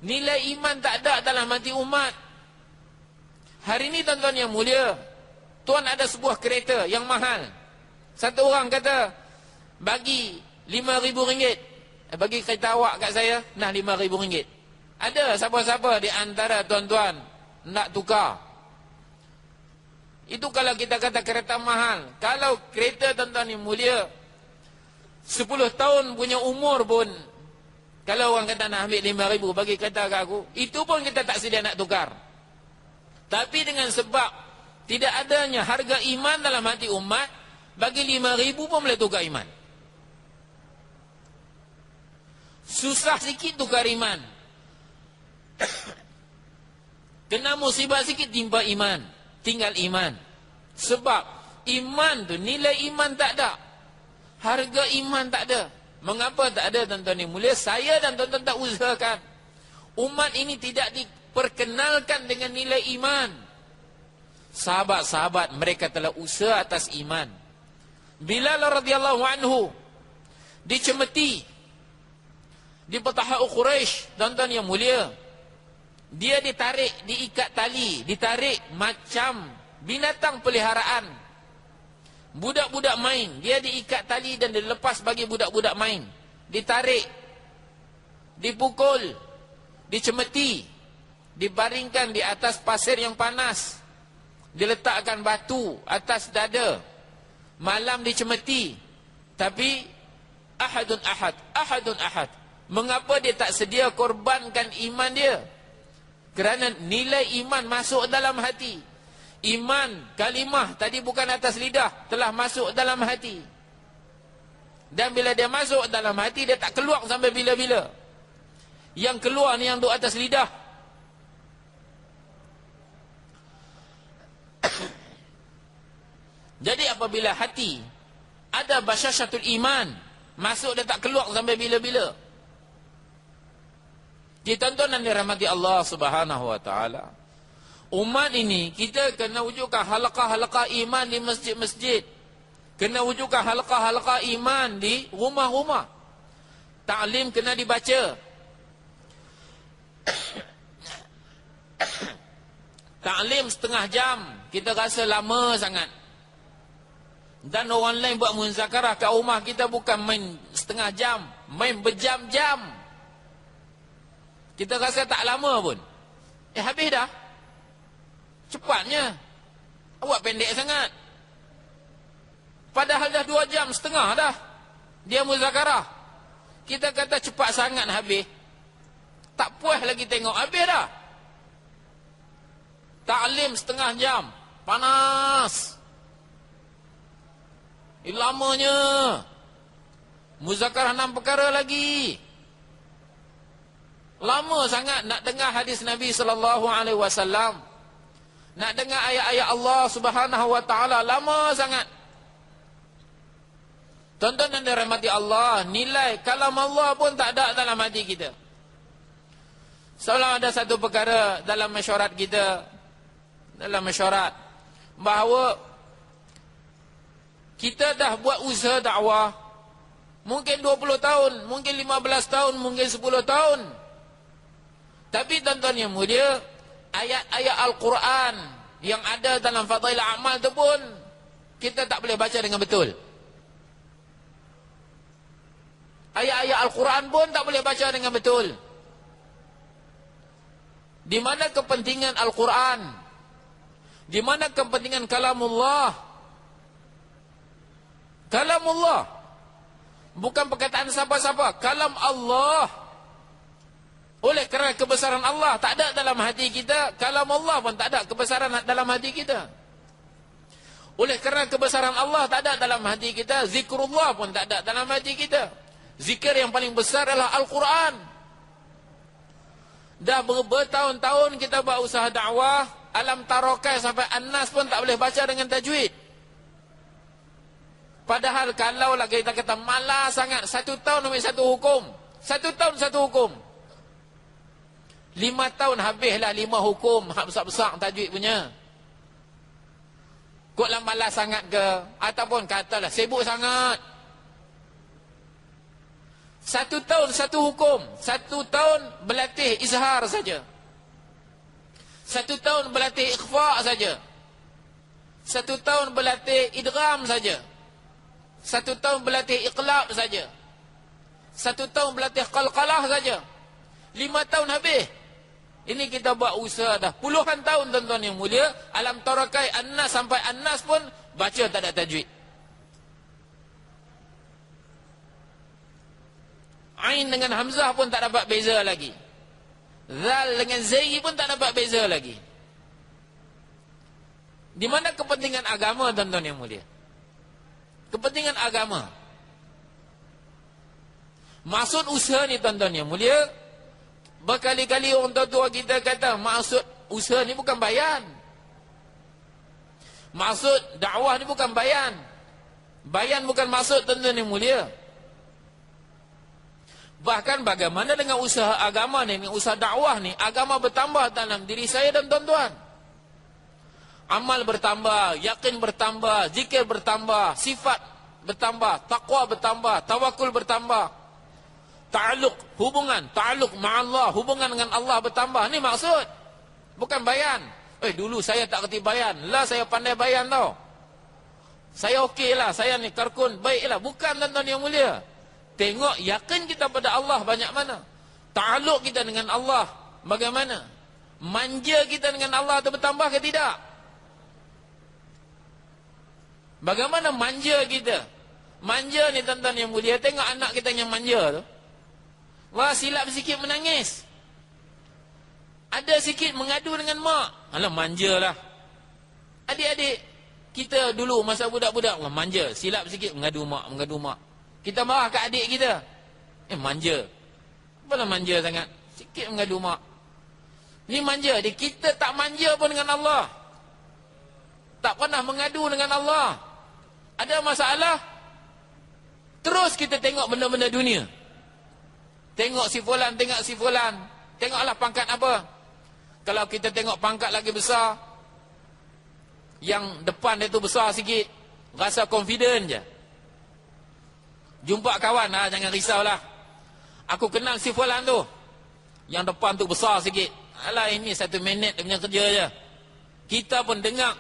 nilai iman tak ada dalam hati umat. Hari ini, tuan-tuan yang mulia, tuan ada sebuah kereta yang mahal. Satu orang kata, bagi RM5,000, Bagi kereta awak kat saya, nah RM5,000. Ada siapa-siapa di antara tuan-tuan nak tukar? Itu kalau kita kata kereta mahal. Kalau kereta tuan-tuan yang mulia 10 tahun punya umur pun, kalau orang kata nak ambil RM5,000 bagi kereta kat aku, itu pun kita tak sedia nak tukar. Tapi dengan sebab tidak adanya harga iman dalam hati umat, bagi RM5,000 pun boleh tukar iman. Susah sikit tukar iman. Kena musibah sikit timpa iman, tinggal iman. Sebab iman tu, nilai iman tak ada, harga iman tak ada. Mengapa tak ada, tuan-tuan yang mulia? Saya dan tuan-tuan tak usahakan. Umat ini tidak diperkenalkan dengan nilai iman. Sahabat-sahabat mereka telah usaha atas iman. Bilal radhiyallahu anhu dicemeti di petahak Quraisy, tuan-tuan yang mulia. Dia ditarik, diikat tali, ditarik macam binatang peliharaan. Budak-budak main, dia diikat tali dan dilepas bagi budak-budak main. Ditarik, dipukul, dicemeti, dibaringkan di atas pasir yang panas, diletakkan batu atas dada, malam dicemeti. Tapi ahadun ahad, ahadun ahad. Mengapa dia tak sedia korbankan iman dia? Kerana nilai iman masuk dalam hati. Iman, kalimah tadi bukan atas lidah, telah masuk dalam hati. Dan bila dia masuk dalam hati, dia tak keluar sampai bila-bila. Yang keluar ni yang duduk atas lidah. Jadi apabila hati ada basyasyatul iman, masuk dia tak keluar sampai bila-bila. Tuan-tuan dan dirahmati Allah Subhanahu wa taala. Umat ini kita kena wujudkan halaqah-halaqah iman di masjid-masjid. Kena wujudkan halaqah-halaqah iman di rumah-rumah. Ta'lim kena dibaca. Ta'lim setengah jam, kita rasa lama sangat. Dan orang lain buat muzakarah kat rumah kita bukan main setengah jam, main berjam-jam. Kita rasa tak lama pun. Habis dah. Cepatnya. Awak pendek sangat. Padahal dah 2 jam setengah dah dia muzakarah. Kita kata cepat sangat habis. Tak puas lagi tengok, habis dah. Ta'lim setengah jam, panas. Lamanya. Muzakarah 6 perkara lagi. Lama sangat nak dengar hadis Nabi sallallahu alaihi wasallam. Nak dengar ayat-ayat Allah Subhanahu wa taala, lama sangat. Tuan-tuan dan dirahmati Allah, nilai kalam Allah pun tak ada dalam hati kita. Seolah ada satu perkara dalam mesyuarat kita, dalam mesyuarat, bahawa kita dah buat usaha dakwah mungkin 20 tahun, mungkin 15 tahun, mungkin 10 tahun. Tapi tuan-tuan yang mulia, ayat-ayat Al-Quran yang ada dalam Fadailah Amal tu pun kita tak boleh baca dengan betul. Ayat-ayat Al-Quran pun tak boleh baca dengan betul. Di mana kepentingan Al-Quran? Di mana kepentingan kalamullah? Kalamullah. Bukan perkataan siapa-siapa, kalam Allah. Oleh kerana kebesaran Allah tak ada dalam hati kita, kalam Allah pun tak ada kebesaran dalam hati kita. Oleh kerana kebesaran Allah tak ada dalam hati kita, zikrullah pun tak ada dalam hati kita. Zikir yang paling besar adalah Al-Quran. Dah bertahun-tahun kita buat usaha dakwah, Alam Tarokai sampai An-Nas pun tak boleh baca dengan tajwid. Padahal kalau lah kita kata malas sangat, 1 tahun ambil 1 hukum, 1 tahun 1 hukum, 5 tahun habislah 5 hukum hak besar-besar tajwid punya. Kotlah malas sangat ke, ataupun katalah sibuk sangat. 1 tahun 1 hukum, 1 tahun berlatih izhar saja, 1 tahun berlatih ikhfa saja, 1 tahun berlatih idgham saja, 1 tahun berlatih iqlab saja, 1 tahun berlatih qalqalah saja. 5 tahun habis. Ini kita buat usaha dah puluhan tahun tuan-tuan yang mulia. Alam Tarakai, An-Nas sampai An-Nas pun baca tak ada tajwid. Ain dengan Hamzah pun tak dapat beza lagi. Zal dengan Zai pun tak dapat beza lagi. Di mana kepentingan agama tuan-tuan yang mulia? Kepentingan agama. Maksud usaha ni tuan-tuan yang mulia, berkali-kali orang tua-tua kita kata, maksud usaha ni bukan bayan. Maksud dakwah ni bukan bayan. Bayan bukan maksud tuan-tuan yang mulia. Bahkan bagaimana dengan usaha agama ni, dengan usaha dakwah ni, agama bertambah dalam diri saya dan tuan-tuan. Amal bertambah, yakin bertambah, zikir bertambah, sifat bertambah, taqwa bertambah, tawakul bertambah. Ta'alluq, hubungan, ta'alluq ma'allah, hubungan dengan Allah bertambah. Ni maksud. Bukan bayan. Dulu saya tak kerti bayan. Lah saya pandai bayan tau. Saya okey lah, saya ni karkun, baik lah. Bukan tuan-tuan yang mulia. Tengok yakin kita pada Allah banyak mana. Ta'alluq kita dengan Allah bagaimana. Manja kita dengan Allah tu bertambah ke tidak? Bagaimana manja kita? Manja ni tuan-tuan yang mulia. Tengok anak kita yang manja tu. Wah, silap sikit menangis. Ada sikit mengadu dengan mak. Alah, manja lah. Adik-adik kita dulu masa budak-budak, manja. Silap sikit mengadu mak. Kita marah kat adik kita. Manja. Apalah manja sangat? Sikit mengadu mak. Ni manja. Kita tak manja pun dengan Allah. Tak pernah mengadu dengan Allah. Ada masalah, terus kita tengok benda-benda dunia. Tengok si fulan, tengok si fulan. Tengoklah pangkat apa. Kalau kita tengok pangkat lagi besar, yang depan dia tu besar sikit, rasa confident je. Jumpa kawan, jangan risaulah. Aku kenal si fulan tu. Yang depan tu besar sikit. Alah, ini 1 minit dia punya kerja je. Kita pun dengar,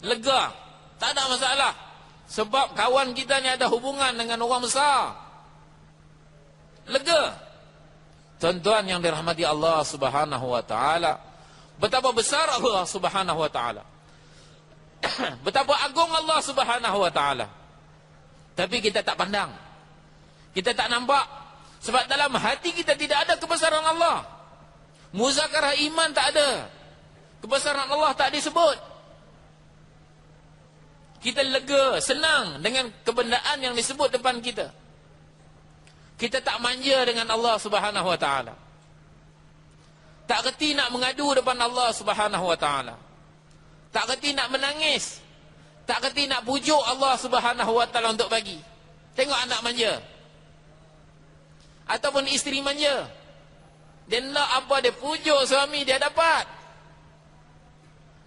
lega. Tak ada masalah. Sebab kawan kita ni ada hubungan dengan orang besar. Lega. Tuan-tuan yang dirahmati Allah Subhanahu wa taala, betapa besar Allah Subhanahu wa taala. Betapa agung Allah Subhanahu wa taala. Tapi kita tak pandang. Kita tak nampak. Sebab dalam hati kita tidak ada kebesaran Allah. Muzakarah iman tak ada. Kebesaran Allah tak disebut. Kita lega, senang dengan kebendaan yang disebut depan kita. Kita tak manja dengan Allah Subhanahu wa taala. Tak reti nak mengadu depan Allah Subhanahu wa taala. Tak reti nak menangis. Tak reti nak pujuk Allah Subhanahu wa taala untuk bagi. Tengok anak manja. Ataupun isteri manja. Dia nak apa, dia pujuk suami, dia dapat.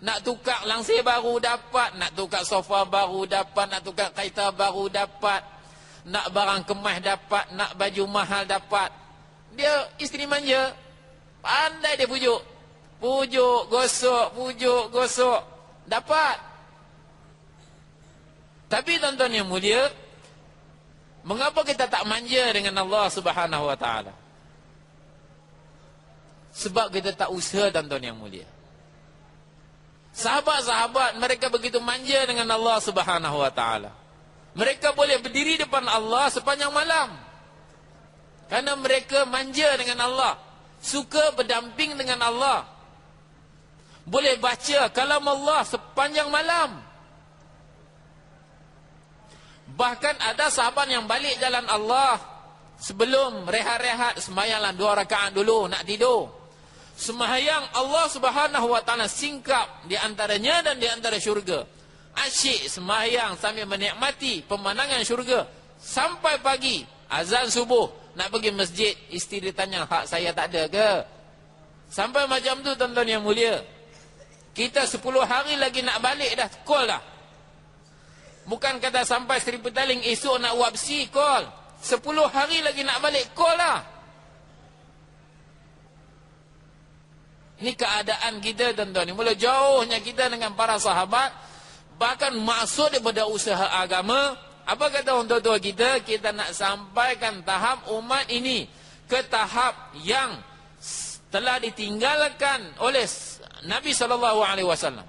Nak tukar langsir baru dapat, nak tukar sofa baru dapat, nak tukar kereta baru dapat, nak barang kemas dapat, nak baju mahal dapat. Dia isteri manja, pandai dia pujuk. Pujuk, gosok, dapat. Tapi tuan-tuan yang mulia, mengapa kita tak manja dengan Allah Subhanahu wa taala? Sebab kita tak usaha, tuan-tuan yang mulia. Sahabat-sahabat mereka begitu manja dengan Allah Subhanahu wa taala. Mereka boleh berdiri depan Allah sepanjang malam. Karena mereka manja dengan Allah, suka berdamping dengan Allah. Boleh baca kalam Allah sepanjang malam. Bahkan ada sahabat yang balik jalan Allah, sebelum rehat-rehat sembahyanglah 2 rakaat dulu nak tidur. Sembahyang Allah Subhanahu wa taala singkap di antaranya dan di antara syurga. Asyik sembahyang sambil menikmati pemandangan syurga sampai pagi. Azan subuh nak pergi masjid, isteri tanya, hak saya tak ada ke? Sampai macam tu tuan-tuan yang mulia. Kita 10 hari lagi nak balik dah, call dah. Bukan kata sampai Seri Petaling esok nak wabsi, call. 10 hari lagi nak balik, call lah. Ini keadaan kita tuan-tuan. Mula jauhnya kita dengan para sahabat. Bahkan maksud daripada usaha agama, Apa kata orang tua-tua kita? Kita nak sampaikan tahap umat ini ke tahap yang telah ditinggalkan oleh Nabi SAW.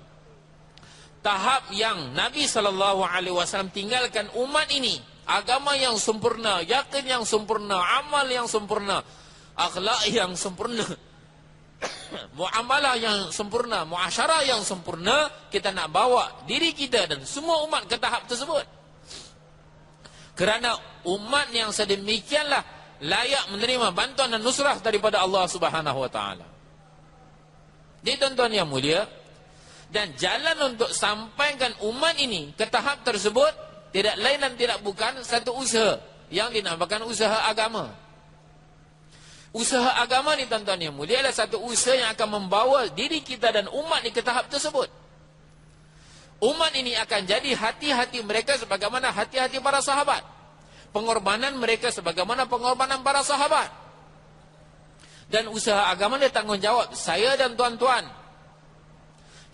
Tahap yang Nabi SAW tinggalkan umat ini. Agama yang sempurna, yakin yang sempurna, amal yang sempurna, akhlak yang sempurna, muamalah yang sempurna, muasyarah yang sempurna. Kita nak bawa diri kita dan semua umat ke tahap tersebut. Kerana umat yang sedemikianlah layak menerima bantuan dan nusrah daripada Allah Subhanahu wa taala. Jadi tuan-tuan yang mulia, dan jalan untuk sampaikan umat ini ke tahap tersebut tidak lain dan tidak bukan satu usaha yang dinamakan usaha agama. Usaha agama ni tuan-tuan yang mulia adalah satu usaha yang akan membawa diri kita dan umat ini ke tahap tersebut. Umat ini akan jadi hati-hati mereka sebagaimana hati-hati para sahabat. Pengorbanan mereka sebagaimana pengorbanan para sahabat. Dan usaha agama ni tanggungjawab saya dan tuan-tuan.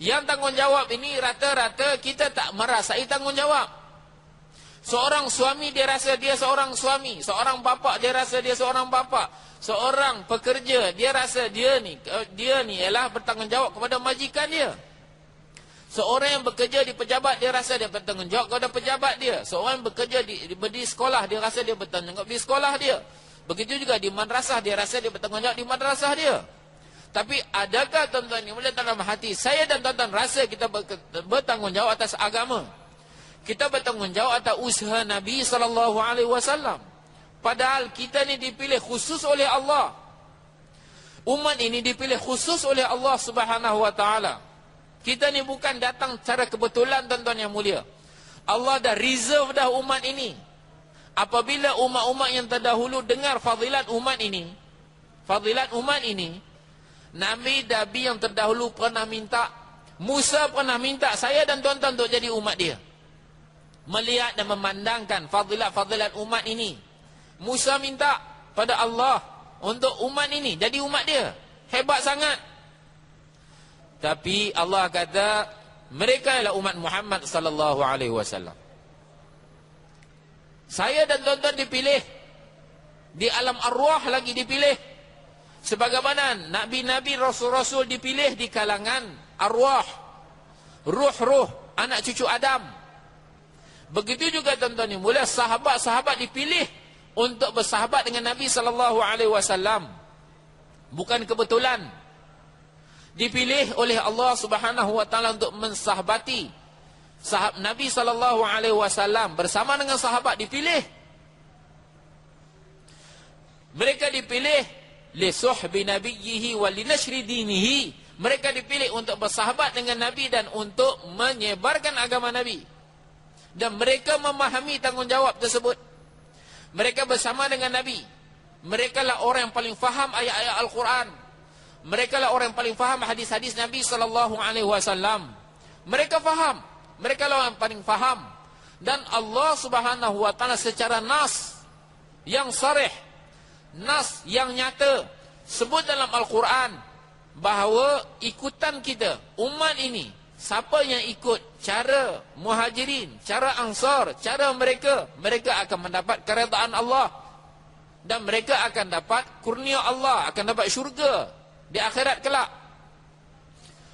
Yang tanggungjawab ini rata-rata kita tak merasai tanggungjawab. Seorang suami dia rasa dia seorang suami, seorang bapa dia rasa dia seorang bapa, seorang pekerja dia rasa dia ni ialah bertanggungjawab kepada majikan dia. Seorang yang bekerja di pejabat dia rasa dia bertanggungjawab kepada pejabat dia. Seorang yang bekerja di sekolah dia rasa dia bertanggungjawab di sekolah dia. Begitu juga di madrasah dia rasa dia bertanggungjawab di madrasah dia. Tapi adakah tuan-tuan yang mulia dalam hati saya dan tuan-tuan rasa kita bertanggungjawab atas agama? Kita bertanggungjawab atas usaha Nabi SAW. Padahal kita ni dipilih khusus oleh Allah. Umat ini dipilih khusus oleh Allah Subhanahu wa taala. Kita ni bukan datang secara kebetulan tuan-tuan yang mulia. Allah dah reserve dah umat ini. Apabila umat-umat yang terdahulu dengar fadilat umat ini, Nabi yang terdahulu pernah minta, Musa pernah minta saya dan tuan-tuan untuk jadi umat dia. Melihat dan memandangkan fadilat-fadilat umat ini. Musa minta pada Allah untuk umat ini jadi umat dia. Hebat sangat. Tapi Allah kata mereka adalah umat Muhammad sallallahu alaihi wasallam. Saya dan tuan-tuan dipilih. Di alam arwah lagi dipilih. Sebagaimana nabi-nabi, rasul-rasul dipilih di kalangan arwah, ruh-ruh, anak cucu Adam. Begitu juga tuan-tuan yang mulia, sahabat-sahabat dipilih untuk bersahabat dengan Nabi SAW. Bukan kebetulan. Dipilih oleh Allah Subhanahu wa taala untuk mensahabati sahabat Nabi SAW bersama dengan sahabat dipilih. Mereka dipilih li suhbi nabiyhi wa li nashri dinihi. Mereka dipilih untuk bersahabat dengan Nabi dan untuk menyebarkan agama Nabi. Dan mereka memahami tanggungjawab tersebut. Mereka bersama dengan Nabi. Mereka lah orang yang paling faham ayat-ayat Al-Quran. Mereka lah orang yang paling faham hadis-hadis Nabi SAW. Mereka faham. Mereka lah orang yang paling faham. Dan Allah Subhanahu wa taala secara nas yang sarih, nas yang nyata, sebut dalam Al-Quran bahawa ikutan kita, umat ini, siapa yang ikut cara muhajirin, cara ansar, cara mereka akan mendapat keredaan Allah. Dan mereka akan dapat kurnia Allah, akan dapat syurga di akhirat kelak.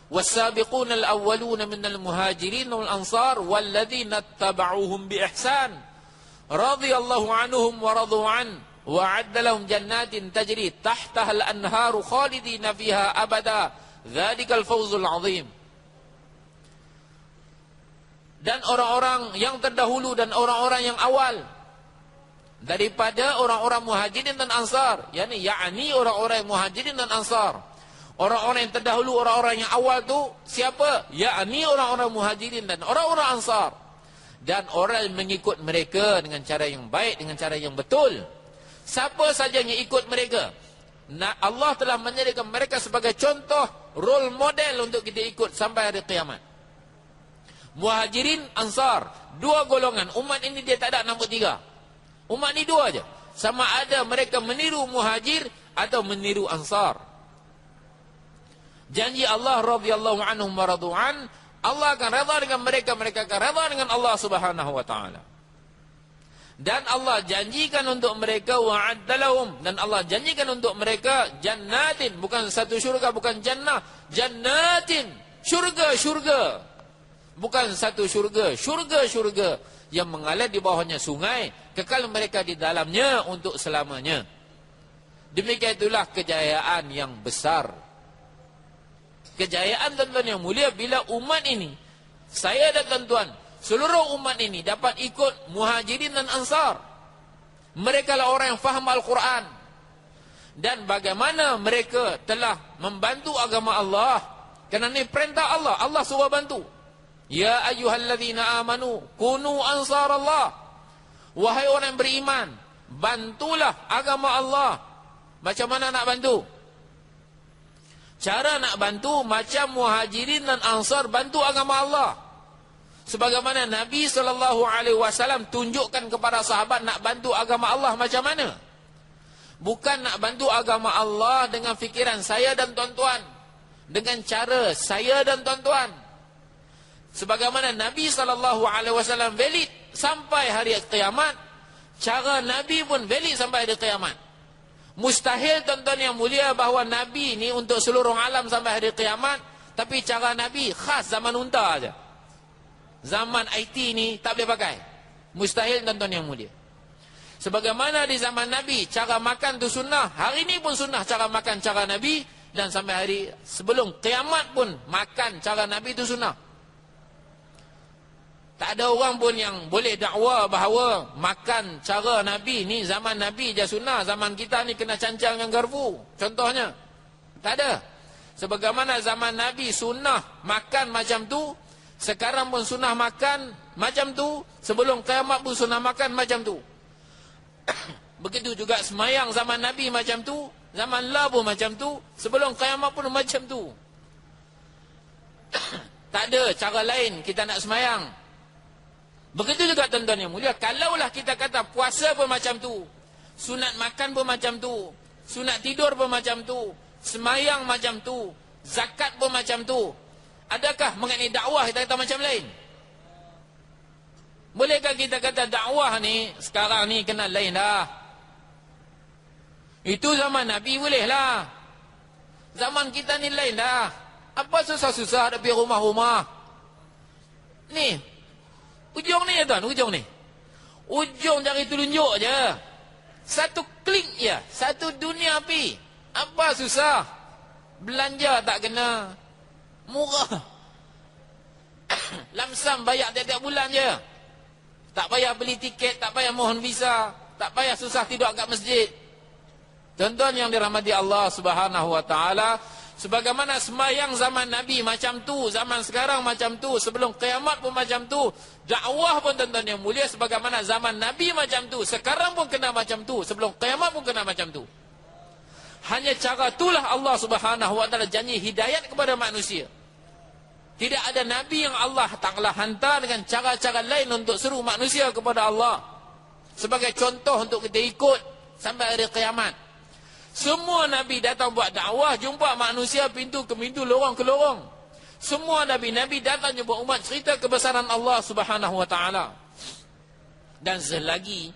Was-sabiquna al-awwaluna minal muhajirin wal ansar walladzina ittaba'uuhum bi ihsan radhiyallahu anhum wa radu an wa 'adda lahum jannatin tajri tahtaha al-anharu khalidina fiha abada dzalikal fawzul 'adzim. Dan orang-orang yang terdahulu dan orang-orang yang awal daripada orang-orang muhajirin dan ansar, yakni orang-orang muhajirin dan ansar. Orang-orang yang terdahulu, orang-orang yang awal tu siapa? Yakni orang-orang muhajirin dan orang-orang ansar. Dan orang yang mengikut mereka dengan cara yang baik, dengan cara yang betul. Siapa saja yang ikut mereka, Allah telah menjadikan mereka sebagai contoh, role model untuk kita ikut sampai hari kiamat. Muhajirin, ansar, dua golongan. Umat ini dia tak ada nombor tiga. Umat ni dua aja. Sama ada mereka meniru muhajir atau meniru ansar. Janji Allah radhiyallahu anhum wa radu'an, Allah akan redha dengan mereka, mereka akan redha dengan Allah Subhanahu wa taala. Dan Allah janjikan untuk mereka wa'addalahum, dan Allah janjikan untuk mereka jannatin, bukan satu syurga, bukan jannah, jannatin, syurga-syurga. Bukan satu syurga, syurga-syurga yang mengalir di bawahnya sungai, kekal mereka di dalamnya untuk selamanya. Demikian itulah kejayaan yang besar. Kejayaan tuan-tuan yang mulia bila umat ini, saya dan tuan-tuan, seluruh umat ini dapat ikut Muhajirin dan Ansar. Mereka lah orang yang faham Al-Quran. Dan bagaimana mereka telah membantu agama Allah. Kerana ini perintah Allah, Allah suruh bantu. Ya ayyuhalladzina amanu kunu ansar Allah. Wahai orang yang beriman, bantulah agama Allah. Macam mana nak bantu? Cara nak bantu macam Muhajirin dan Ansar bantu agama Allah. Sebagaimana Nabi SAW tunjukkan kepada sahabat nak bantu agama Allah macam mana. Bukan nak bantu agama Allah dengan fikiran saya dan tuan-tuan, dengan cara saya dan tuan-tuan. Sebagaimana Nabi SAW valid sampai hari kiamat, cara Nabi pun valid sampai hari kiamat. Mustahil tuan-tuan yang mulia bahawa Nabi ni untuk seluruh alam sampai hari kiamat, tapi cara Nabi khas zaman unta aja. Zaman IT ni tak boleh pakai. Mustahil tuan-tuan yang mulia. Sebagaimana di zaman Nabi cara makan tu sunnah, hari ni pun sunnah cara makan cara Nabi, dan sampai hari sebelum kiamat pun makan cara Nabi tu sunnah. Tak ada orang pun yang boleh dakwa bahawa makan cara Nabi ni zaman Nabi je sunnah, zaman kita ni kena cancang dengan garpu. Contohnya. Tak ada. Sebagaimana zaman Nabi sunnah makan macam tu, sekarang pun sunnah makan macam tu, sebelum kiamat pun sunnah makan macam tu. Begitu juga semayang zaman Nabi macam tu, zaman Allah pun macam tu, sebelum kiamat pun macam tu. Tak ada cara lain kita nak semayang. Begitu juga tuan-tuan yang mulia, kalaulah kita kata puasa pun macam tu, sunat makan pun macam tu, sunat tidur pun macam tu, semayang macam tu, zakat pun macam tu, adakah mengenai dakwah kita kata macam lain? Bolehkah kita kata dakwah ni sekarang ni kena lain dah? Itu zaman Nabi boleh lah. Zaman kita ni lain dah. Apa susah-susah ada pergi rumah-rumah ni? Ujung ni ya tuan, ujung ni. Ujung jari telunjuk je. Satu klik je, satu dunia api. Apa susah? Belanja tak kena. Murah. Lamsam bayar tiap-tiap bulan je. Tak payah beli tiket, tak payah mohon visa, tak payah susah tidur kat masjid. Tuan-tuan yang dirahmati Allah Subhanahu wa taala, sebagaimana sembahyang zaman Nabi macam tu, zaman sekarang macam tu, sebelum kiamat pun macam tu, dakwah pun tuan-tuan yang mulia sebagaimana zaman Nabi macam tu, sekarang pun kena macam tu, sebelum kiamat pun kena macam tu. Hanya cara itulah Allah Subhanahu wa taala janji hidayat kepada manusia. Tidak ada Nabi yang Allah Ta'ala hantar dengan cara-cara lain untuk seru manusia kepada Allah. Sebagai contoh untuk kita ikut sampai hari kiamat. Semua Nabi datang buat dakwah, jumpa manusia pintu ke pintu, lorong ke lorong. Semua Nabi-Nabi datang jumpa umat, cerita kebesaran Allah Subhanahu wa ta'ala. Dan selagi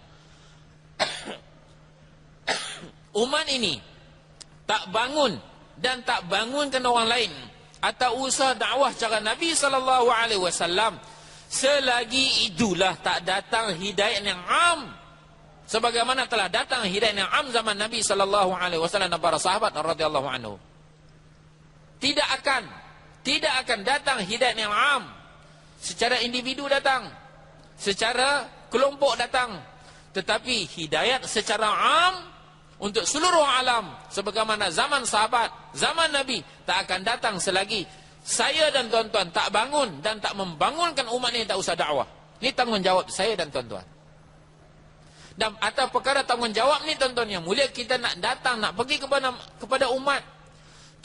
umat ini tak bangun dan tak bangunkan orang lain atau usaha dakwah cara Nabi SAW, selagi itulah tak datang hidayah yang am. Sebagaimana telah datang hidayah yang am zaman Nabi SAW dan para sahabat radhiyallahu anhu. Tidak akan datang hidayah yang am. Secara individu datang, secara kelompok datang. Tetapi hidayat secara am untuk seluruh alam, sebagaimana zaman sahabat, zaman Nabi, tak akan datang selagi saya dan tuan-tuan tak bangun dan tak membangunkan umat ini, tak usah dakwah. Ini tanggungjawab saya dan tuan-tuan. Dan atas perkara tanggungjawab ni tuan-tuan yang mulia, kita nak datang, nak pergi kepada umat.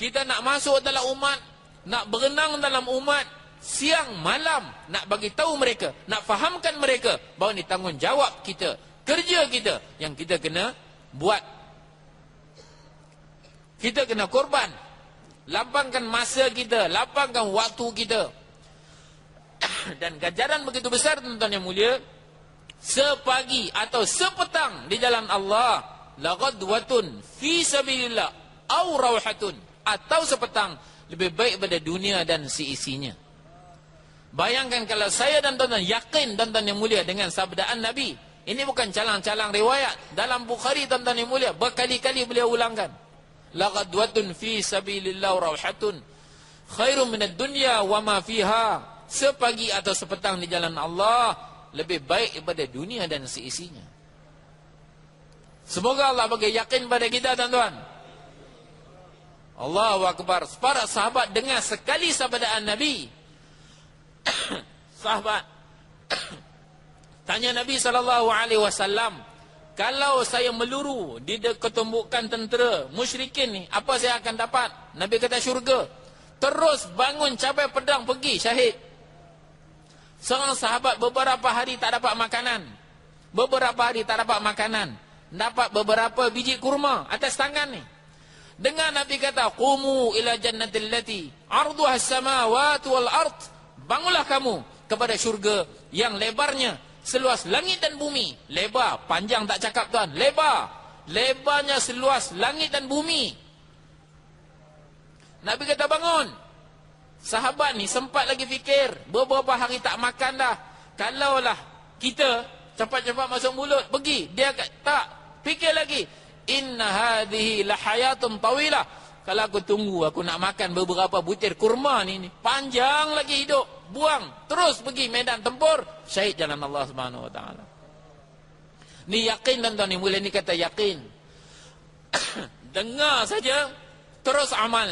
Kita nak masuk dalam umat, nak berenang dalam umat, siang malam nak bagi tahu mereka, nak fahamkan mereka bahawa ini tanggungjawab kita, kerja kita yang kita kena buat. Kita kena korban, lapangkan masa kita, lapangkan waktu kita. Dan ganjaran begitu besar tuan-tuan yang mulia sepagi atau sepetang di jalan Allah, laghadwatun fi sabilillah au rauhatun, atau sepetang lebih baik pada dunia dan seisinya. Bayangkan kalau saya dan tuan-tuan yakin tuan-tuan yang mulia dengan sabdaan Nabi. Ini bukan calang-calang riwayat. Dalam Bukhari tuan-tuan yang mulia berkali-kali beliau ulangkan. Laghadwatun fi sabilillah rauhatun khairum minad dunya wa ma fiha. Sepagi atau sepetang di jalan Allah lebih baik daripada dunia dan seisinya. Semoga Allah bagi yakin pada kita tuan-tuan. Allahu Akbar. Para sahabat dengar sekali sabdaan Nabi. Sahabat tanya Nabi SAW, kalau saya meluru di ketumbukan tentera musyrikin ni, apa saya akan dapat? Nabi kata syurga. Terus bangun capai pedang pergi syahid. Seorang sahabat beberapa hari tak dapat makanan. Dapat beberapa biji kurma atas tangan ni. Dengar Nabi kata, qumu ila jannatil lati arduha as-samawati wal ard. Bangunlah kamu kepada syurga yang lebarnya seluas langit dan bumi. Lebar, panjang tak cakap tuan. Lebarnya seluas langit dan bumi. Nabi kata bangun. Sahabat ni sempat lagi fikir. Beberapa hari tak makan dah. Kalaulah kita cepat-cepat masuk mulut, pergi. Dia kata, tak. Fikir lagi. Inna hadhihi lahayatun tawilah. Kalau aku tunggu, aku nak makan beberapa butir kurma ni. Panjang lagi hidup. Buang. Terus pergi medan tempur. Syahid jalan Allah Subhanahu Wa Taala. Ni yakin tuan-tuan ni. Mula ni kata yakin. Dengar saja, terus amal.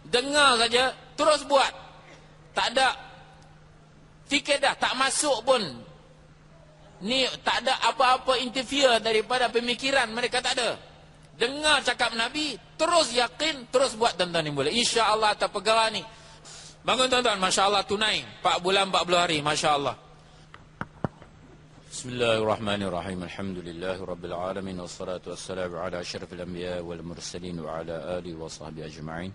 Dengar saja, terus buat. Tak ada fikir dah. Tak masuk pun. Ni tak ada apa-apa interfere daripada pemikiran mereka, tak ada. Dengar cakap Nabi, terus yakin, terus buat tuan-tuan ni boleh. InsyaAllah atas perkara ni. Bangun tuan-tuan, Masya Allah tunai. 4 bulan 40 hari, Masya Allah. Bismillahirrahmanirrahim. Alhamdulillahi Rabbil Alamin. Wassalatu wassalamu ala asyrafil anbiya wal mursalin wa ala alihi wa sahbihi ajma'in.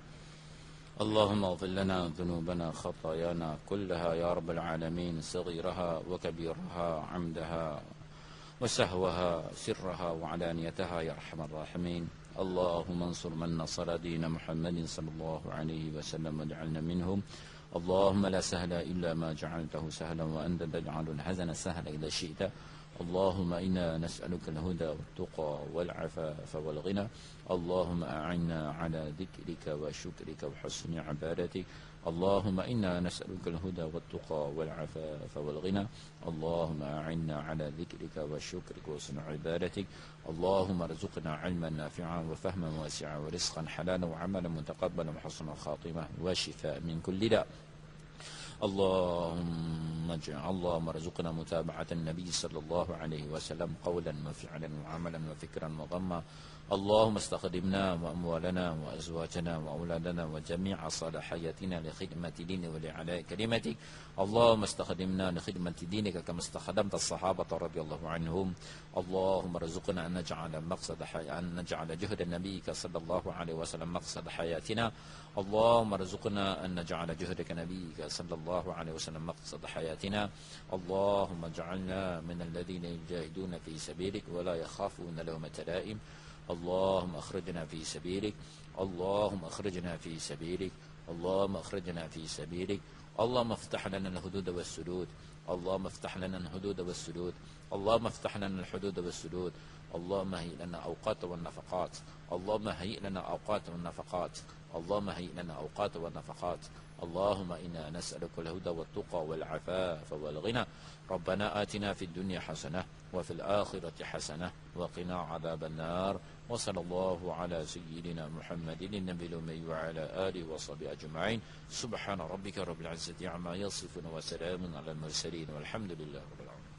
Allahumma ighfir lana dhunubana khatayana kullaha ya Rabbal Alamin. Saghiraha wa kabiraha, amdaha وسهوها سرها وعلانيتها يا أرحم الراحمين. اللهم انصر من نصر دين محمد صلى الله عليه وسلم واجعلنا منهم. اللهم لا سهل إلا ما جعلته سهلا وأنت تجعل الحزن سهلا إذا شئت. اللهم إنا نسألك الهدى والتقى والعفاف والغنى. اللهم أعنا على ذكرك وشكرك وحسن عبادتك. اللهم إنا نسألك الهدى والتقى والعفاف والغنى. اللهم أعنا على ذكرك وشكرك وحسن عبادتك. اللهم ارزقنا علما نافعا وفهما واسعا ورزقا حلالا وعملا متقبلا وحسن خاتمة وشفاء من كل داء. اللهم ارزقنا متابعة النبي صلى الله عليه وسلم قولا وفعلا وعملا وفكرا وغما. اللهم استخدمنا وأموالنا وأزواجنا وأولادنا وجميع صلاحياتنا لخدمة دينك ولعلاء كلمتك. اللهم استخدمنا لخدمة دينك كما استخدمت الصحابة رضي الله عنهم. اللهم ارزقنا أن نجعل جهد نبيك صلى الله عليه وسلم مقصد حياتنا. اللهم ارزقنا أن نجعل جهدك نبيك صلى الله عليه وسلم مقصد حياتنا. اللهم اجعلنا من الذين يجاهدون في سبيلك ولا يخافون لومة لائم. اللهم اخرجنا في سبيلك. اللهم اخرجنا في سبيلك. اللهم اخرجنا في سبيلك. اللهم افتح لنا الحدود والسدود. اللهم افتح لنا الحدود والسدود. اللهم افتح لنا الحدود والسدود. اللهم هيئ لنا أوقات والنفقات. اللهم هيئ لنا أوقات والنفقات. اللهم هيئ لنا أوقات والنفقات. اللهم إنا نسألك الهدى والتقى والعفاف والغنى. ربنا آتنا في الدنيا حسنة وفي الآخرة حسنة وقنا عذاب النار. وصلى الله على سيدنا محمد النبي الأمي وعلى آله وصحبه أجمعين. سبحان ربك رب العزة عما يصفون وسلام على المرسلين والحمد لله رب العالمين.